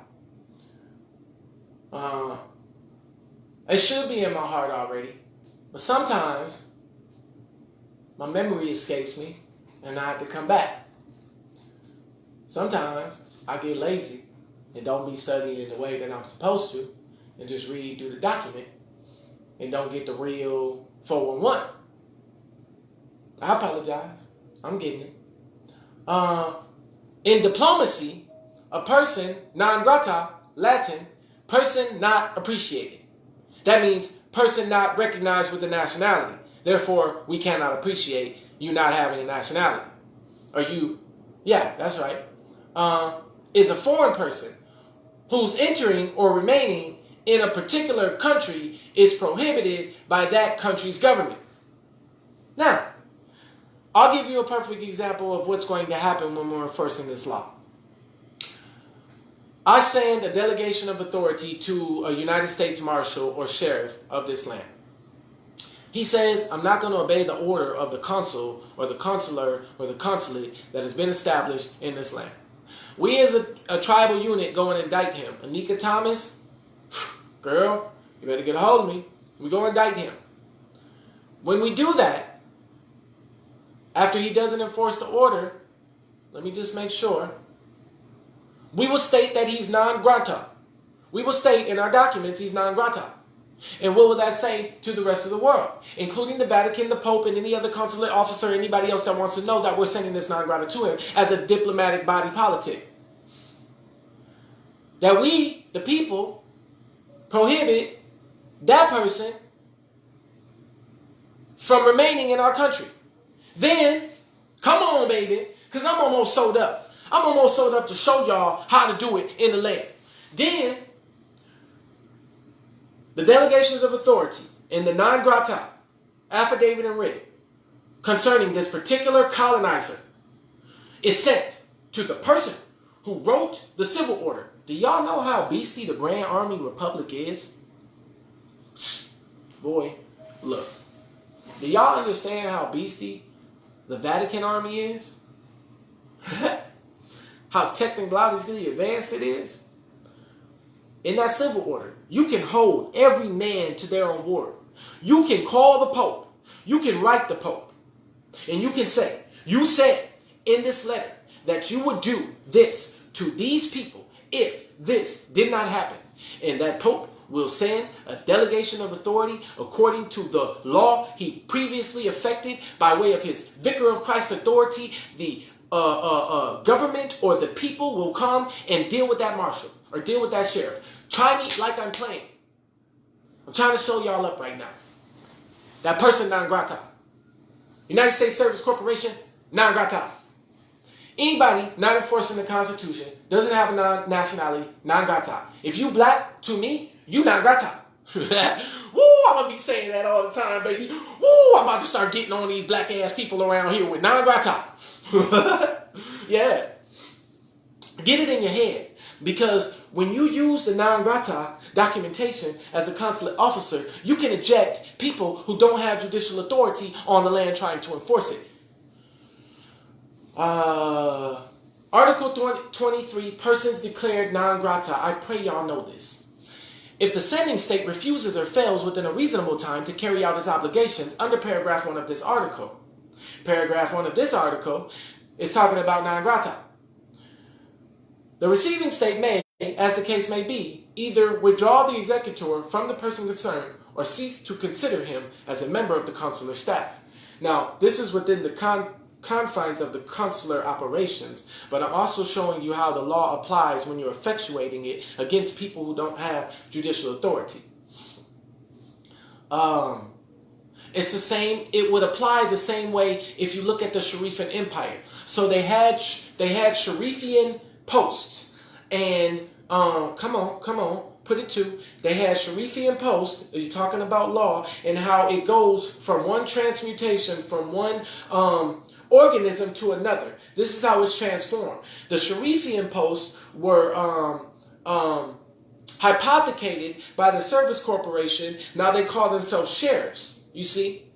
It should be in my heart already. But sometimes, my memory escapes me, and I have to come back. Sometimes, I get lazy and don't be studying the way that I'm supposed to, and just read through the document, and don't get the real 411. I apologize. I'm getting it. In diplomacy, a person, non grata, Latin, person not appreciated. That means person not recognized with a nationality. Therefore, we cannot appreciate you not having a nationality. Or you, yeah, that's right, is a foreign person whose entering or remaining in a particular country is prohibited by that country's government. Now, I'll give you a perfect example of what's going to happen when we're enforcing this law. I send a delegation of authority to a United States Marshal or Sheriff of this land. He says, I'm not going to obey the order of the consul or the consular or the consulate that has been established in this land. We as a tribal unit go and indict him. Anika Thomas, girl, you better get a hold of me. We go indict him. When we do that, after he doesn't enforce the order, let me just make sure. We will state that he's non grata. We will state in our documents he's non grata. And what will that say to the rest of the world? Including the Vatican, the Pope, and any other consulate officer, anybody else that wants to know that we're sending this non grata to him as a diplomatic body politic. That we, the people, prohibit that person from remaining in our country. Then, come on, baby, because I'm almost sold up. I'm almost sold up to show y'all how to do it in the land. Then, the delegations of authority in the non grata affidavit and written concerning this particular colonizer is sent to the person who wrote the civil order. Do y'all know how beastly the Grand Army Republic is? Boy, look. Do y'all understand how beastly the Vatican Army is? How technologically advanced it is? In that civil order, you can hold every man to their own word. You can call the Pope. You can write the Pope. And you can say, you said in this letter that you would do this to these people if this did not happen. And that Pope will send a delegation of authority according to the law he previously effected by way of his Vicar of Christ authority. The government or the people will come and deal with that marshal or deal with that sheriff. Try me like I'm playing. I'm trying to show y'all up right now. That person non grata. United States Service Corporation non grata. Anybody not enforcing the Constitution doesn't have a nationality, non grata. If you black, to me, you non grata. Woo, I'm gonna be saying that all the time, baby. Woo, I'm about to start getting on these black ass people around here with non grata. Yeah. Get it in your head. Because when you use the non grata documentation as a consulate officer, you can eject people who don't have judicial authority on the land trying to enforce it. Article 23, persons declared non grata. I pray y'all know this. If the sending state refuses or fails within a reasonable time to carry out its obligations under paragraph 1 of this article. Paragraph 1 of this article is talking about non grata. The receiving state may, as the case may be, either withdraw the executor from the person concerned or cease to consider him as a member of the consular staff. Now, this is within the confines of the consular operations, but I'm also showing you how the law applies when you're effectuating it against people who don't have judicial authority. It's the same. It would apply the same way if you look at the Sharifian Empire. So they had Sharifian posts, and come on, put it to. They had Sharifian posts. You're talking about law and how it goes from one transmutation, from one organism to another. This is how it's transformed. The Sharifian posts were hypothecated by the Service Corporation. Now they call themselves sheriffs, you see.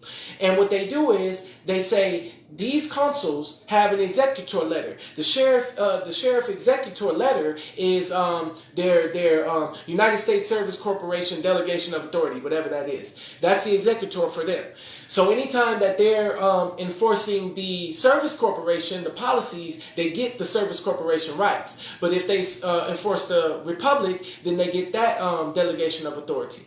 And what they do is they say these consuls have an executor letter. The sheriff executor letter is their United States Service Corporation delegation of authority, whatever that is. That's the executor for them. So anytime that they're enforcing the Service Corporation, the policies, they get the Service Corporation rights. But if they enforce the Republic, then they get that delegation of authority.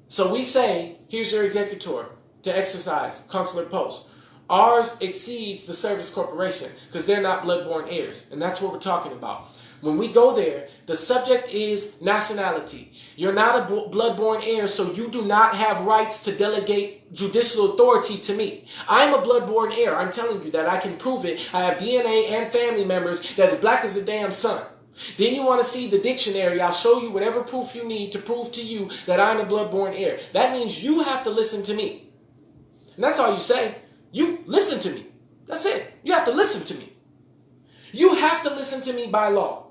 So we say, here's your executor to exercise consular post. Ours exceeds the Service Corporation because they're not blood-born heirs. And that's what we're talking about. When we go there, the subject is nationality. You're not a blood-born heir, so you do not have rights to delegate judicial authority to me. I'm a blood-born heir. I'm telling you that. I can prove it. I have DNA and family members that is black as the damn sun. Then you want to see the dictionary. I'll show you whatever proof you need to prove to you that I'm a blood-born heir. That means you have to listen to me. And that's all you say. You listen to me. That's it. You have to listen to me. You have to listen to me by law.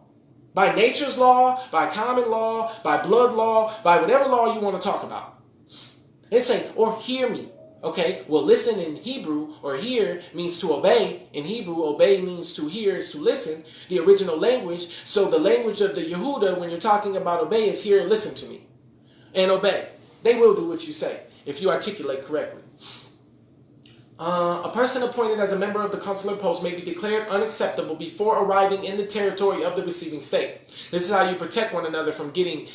By nature's law, by common law, by blood law, by whatever law you want to talk about. They say, or hear me. Okay, well, listen in Hebrew, or hear means to obey. In Hebrew, obey means to hear is to listen, the original language. So the language of the Yehuda, when you're talking about obey, is hear, listen to me, and obey. They will do what you say, if you articulate correctly. A person appointed as a member of the consular post may be declared unacceptable before arriving in the territory of the receiving state. This is how you protect one another from getting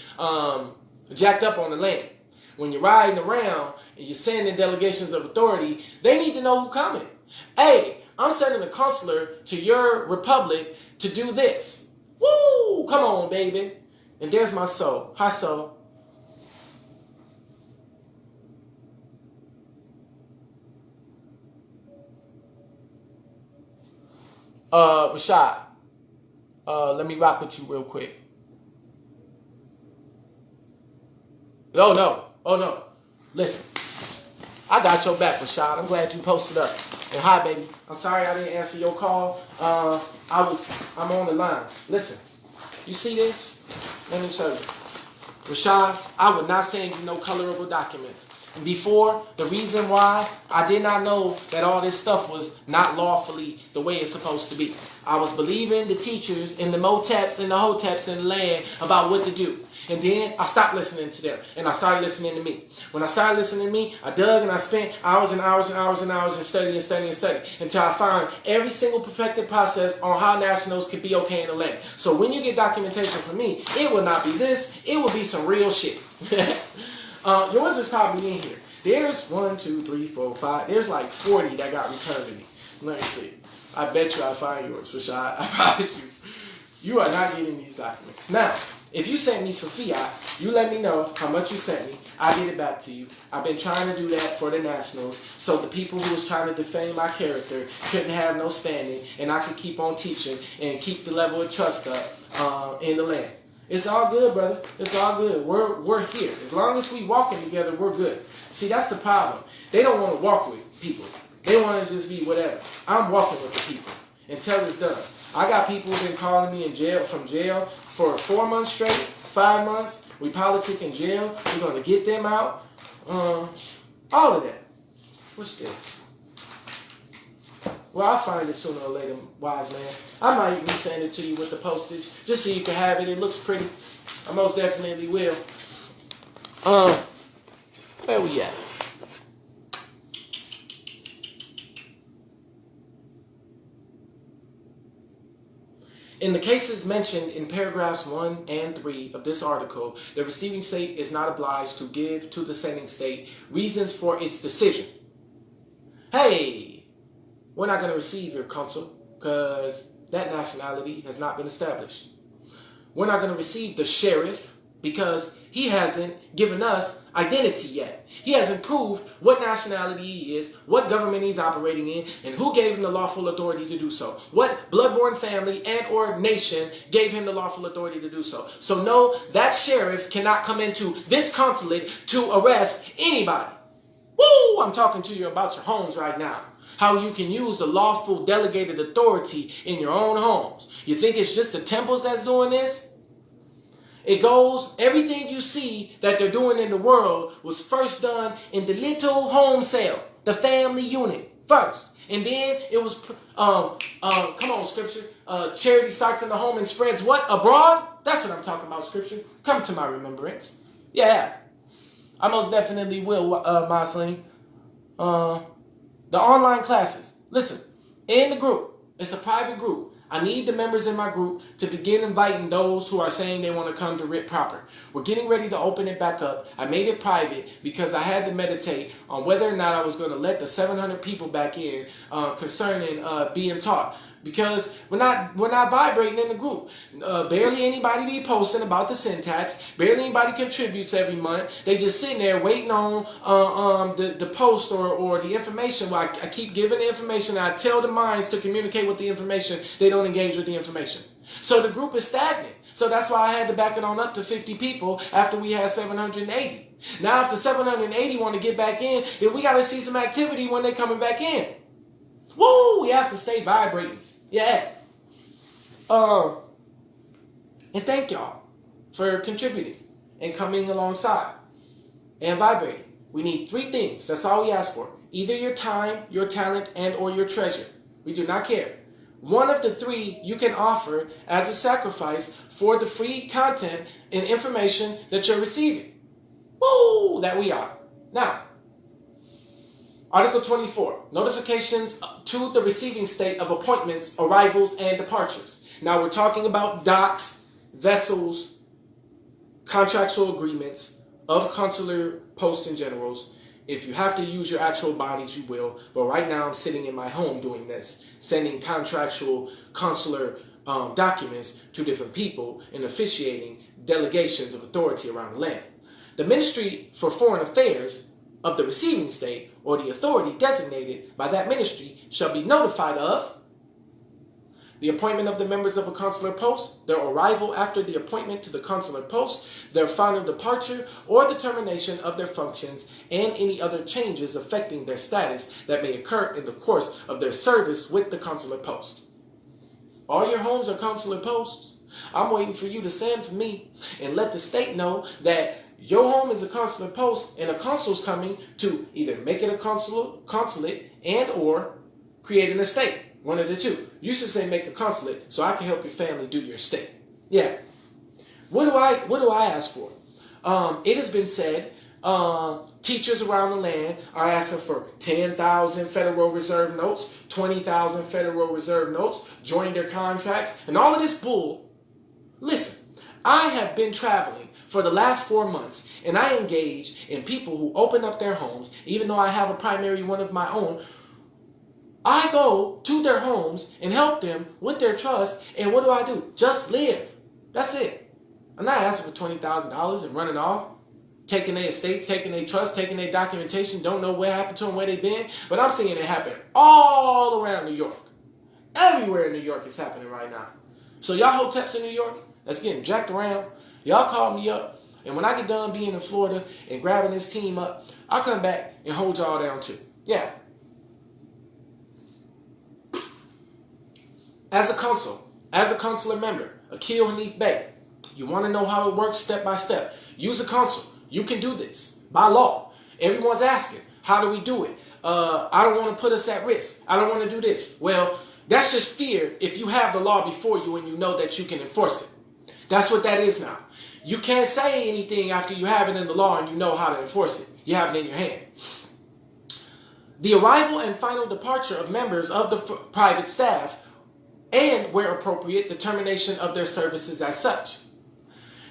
jacked up on the land. When you're riding around and you're sending delegations of authority, they need to know who's coming. Hey, I'm sending a consular to your republic to do this. Woo! Come on, baby. And there's my soul. Hi, soul. Rashad, let me rock with you real quick. Oh no. Listen, I got your back, Rashad. I'm glad you posted up. And hi, baby. I'm sorry I didn't answer your call. I'm on the line. Listen, you see this? Let me show you. Rashad, I would not send you no colorable documents. Before, the reason why I did not know that all this stuff was not lawfully the way it's supposed to be. I was believing the teachers and the moteps and the hoteps in the land about what to do. And then I stopped listening to them and I started listening to me. When I started listening to me, I dug and I spent hours and hours and hours and hours and study until I found every single perfected process on how nationals could be okay in the land. So when you get documentation from me, it will not be this, it will be some real shit. Yours is probably in here. There's 1, 2, 3, 4, 5. There's like 40 that got returned to me. Let me see. I bet you I'll find yours, Rashad. I promise you. You are not getting these documents. Now, If you sent me some fiat, you let me know how much you sent me. I get it back to you. I've been trying to do that for the Nationals, so the people who was trying to defame my character couldn't have no standing, and I could keep on teaching and keep the level of trust up in the land. It's all good, brother. It's all good. We're here. As long as we walking together, we're good. See, that's the problem. They don't want to walk with people. They want to just be whatever. I'm walking with the people until it's done. I got people who've been calling me from jail for 4 months straight, 5 months. We politic in jail. We're going to get them out. All of that. What's this? Well, I'll find it sooner or later, wise man. I might even send it to you with the postage, just so you can have it. It looks pretty. I most definitely will. Where we at? In the cases mentioned in paragraphs 1 and 3 of this article, the receiving state is not obliged to give to the sending state reasons for its decision. Hey, we're not going to receive your consul because that nationality has not been established. We're not going to receive the sheriff because he hasn't given us identity yet. He hasn't proved what nationality he is, what government he's operating in, and who gave him the lawful authority to do so. What bloodborne family and or nation gave him the lawful authority to do so. So no, that sheriff cannot come into this consulate to arrest anybody. Woo! I'm talking to you about your homes right now. How you can use the lawful delegated authority in your own homes. You think it's just the temples that's doing this? It goes, everything you see that they're doing in the world was first done in the little home cell, the family unit first. And then it was, come on, scripture, charity starts in the home and spreads what? Abroad? That's what I'm talking about, scripture. Come to my remembrance. Yeah, I most definitely will, Mosling. The online classes. Listen, in the group, it's a private group. I need the members in my group to begin inviting those who are saying they want to come to RIT proper. We're getting ready to open it back up. I made it private because I had to meditate on whether or not I was going to let the 700 people back in concerning being taught. Because we're not vibrating in the group. Barely anybody be posting about the syntax. Barely anybody contributes every month. They just sitting there waiting on the post or the information. Well, I keep giving the information. I tell the minds to communicate with the information. They don't engage with the information. So the group is stagnant. So that's why I had to back it on up to 50 people after we had 780. Now if the 780 want to get back in, then we got to see some activity when they coming back in. Woo! We have to stay vibrating. Yeah. And thank y'all for contributing and coming alongside and vibrating. We need 3 things. That's all we ask for. Either your time, your talent, and or your treasure. We do not care. One of the 3 you can offer as a sacrifice for the free content and information that you're receiving. Woo! That we are. Now, Article 24, notifications to the receiving state of appointments, arrivals, and departures. Now we're talking about docks, vessels, contractual agreements of consular posts and generals. If you have to use your actual bodies, you will. But right now I'm sitting in my home doing this, sending contractual consular documents to different people and officiating delegations of authority around the land. The Ministry for Foreign Affairs of the receiving state or the authority designated by that ministry shall be notified of the appointment of the members of a consular post, their arrival after the appointment to the consular post, their final departure or the termination of their functions, and any other changes affecting their status that may occur in the course of their service with the consular post. All your homes are consular posts. I'm waiting for you to send for me and let the state know that your home is a consular post and a consul's coming to either make it a consulate and or create an estate. One of the 2. You should say make a consulate so I can help your family do your estate. Yeah. What do I ask for? It has been said teachers around the land are asking for 10,000 Federal Reserve notes, 20,000 Federal Reserve notes, join their contracts, and all of this bull. Listen, I have been traveling for the last 4 months, and I engage in people who open up their homes, even though I have a primary one of my own. I go to their homes and help them with their trust, and what do? Just live. That's it. I'm not asking for $20,000 and running off, taking their estates, taking their trust, taking their documentation, don't know what happened to them, where they've been. But I'm seeing it happen all around New York. Everywhere in New York it's happening right now. So y'all hoteps in New York that's getting jacked around, y'all call me up. And when I get done being in Florida and grabbing this team up, I'll come back and hold y'all down too. Yeah. As a consular member, Akil Hanif Bey, you want to know how it works step by step, use a consul. You can do this by law. Everyone's asking, how do we do it? I don't want to put us at risk. I don't want to do this. Well, that's just fear if you have the law before you and you know that you can enforce it. That's what that is now. You can't say anything after you have it in the law and you know how to enforce it. You have it in your hand. The arrival and final departure of members of the private staff, and, where appropriate, the termination of their services as such.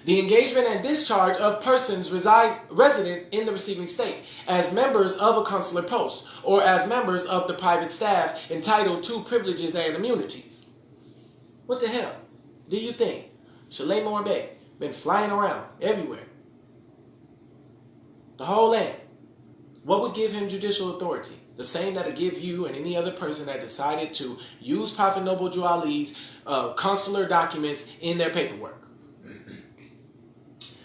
The engagement and discharge of persons resident in the receiving state as members of a consular post or as members of the private staff entitled to privileges and immunities. What the hell do you think? Chalet Morbe been flying around everywhere. The whole land. What would give him judicial authority? The same that would give you and any other person that decided to use Prophet Noble Drew Ali's consular documents in their paperwork.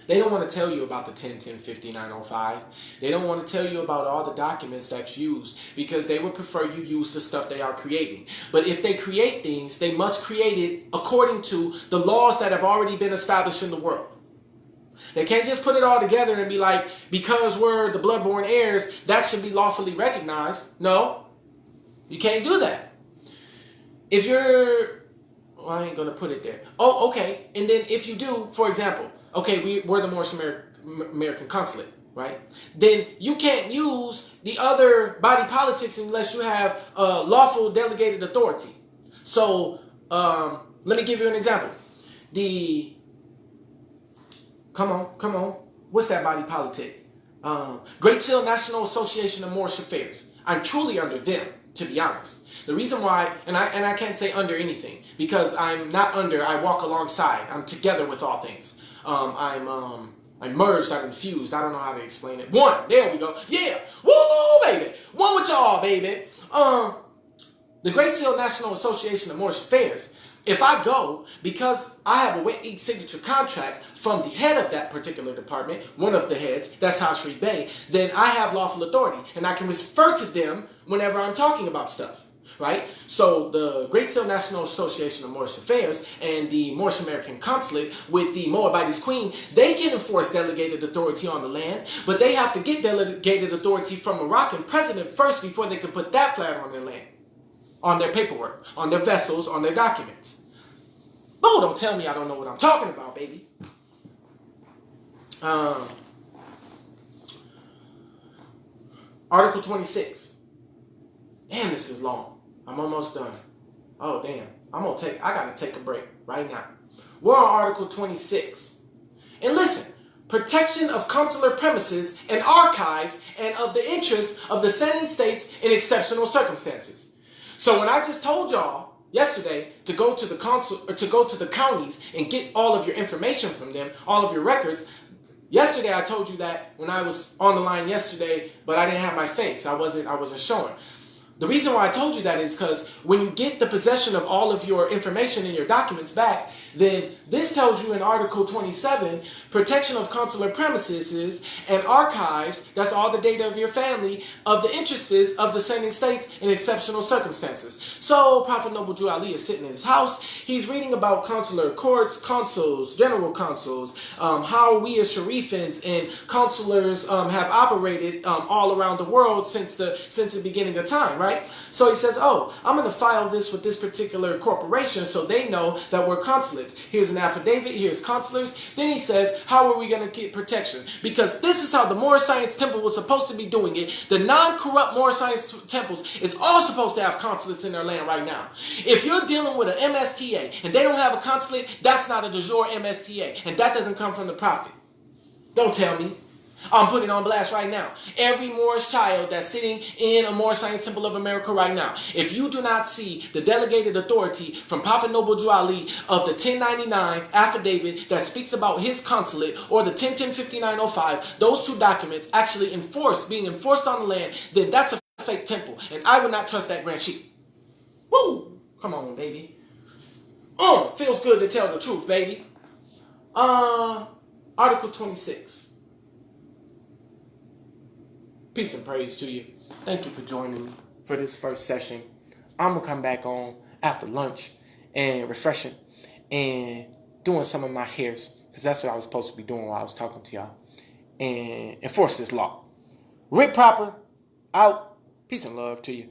They don't want to tell you about the 10-10-59-05. They don't want to tell you about all the documents that's used because they would prefer you use the stuff they are creating. But if they create things, they must create it according to the laws that have already been established in the world. They can't just put it all together and be like, because we're the bloodborne heirs, that should be lawfully recognized. No, you can't do that. If you're, well, I ain't going to put it there. Oh, okay. And then if you do, for example, okay, we're the Moorish American consulate, right? Then you can't use the other body politics unless you have lawful delegated authority. So let me give you an example. Come on. What's that body politic? Great Seal National Association of Moorish Affairs. I'm truly under them, to be honest. The reason why, and I can't say under anything, because I'm not under, I walk alongside. I'm together with all things. I'm merged, I'm infused. I don't know how to explain it. One, there we go. Yeah, woo, baby. One with y'all, baby. The Great Seal National Association of Moorish Affairs. If I go, because I have a wet ink signature contract from the head of that particular department, one of the heads, that's Hashri Bey, then I have lawful authority, and I can refer to them whenever I'm talking about stuff, right? So the Great Seal National Association of Moorish Affairs and the Moorish American Consulate with the Moabitese Queen, they can enforce delegated authority on the land, but they have to get delegated authority from a Moroccan president first before they can put that flag on their land. On their paperwork, on their vessels, on their documents. Oh, don't tell me I don't know what I'm talking about, baby. Article 26. Damn, this is long. I'm almost done. Oh, damn. I gotta take a break right now. We're on Article 26. And listen, protection of consular premises and archives and of the interests of the sending states in exceptional circumstances. So when I just told y'all yesterday to go to the consul or to go to the counties and get all of your information from them, all of your records, yesterday I told you that when I was on the line yesterday, but I didn't have my face. I wasn't showing. The reason why I told you that is because when you get the possession of all of your information and your documents back, then this tells you in Article 27, protection of consular premises and archives, that's all the data of your family, of the interests of the sending states in exceptional circumstances. So Prophet Noble Drew Ali is sitting in his house. He's reading about consular courts, consuls, general consuls, how we as Sharifans and consulars have operated all around the world since the beginning of time, right? So he says, oh, I'm going to file this with this particular corporation so they know that we're consulates. Here's an affidavit, here's consulars. Then he says, how are we going to get protection? Because this is how the Moorish Science Temple was supposed to be doing it. The non-corrupt Moorish Science Temples is all supposed to have consulates in their land right now. If you're dealing with an MSTA and they don't have a consulate, that's not a de jure MSTA. And that doesn't come from the Prophet. Don't tell me. I'm putting it on blast right now. Every Moorish child that's sitting in a Moorish Science Temple of America right now, if you do not see the delegated authority from Prophet Noble Drew Ali of the 1099 affidavit that speaks about his consulate, or the 1010-5905, those two documents actually being enforced on the land, then that's a fake temple. And I would not trust that Grand Chief. Woo! Come on, baby. Feels good to tell the truth, baby. Article 26. Peace and praise to you. Thank you for joining me for this first session. I'm going to come back on after lunch and refreshing and doing some of my hairs, because that's what I was supposed to be doing while I was talking to y'all, and enforce this law. Rick Proper, out. Peace and love to you.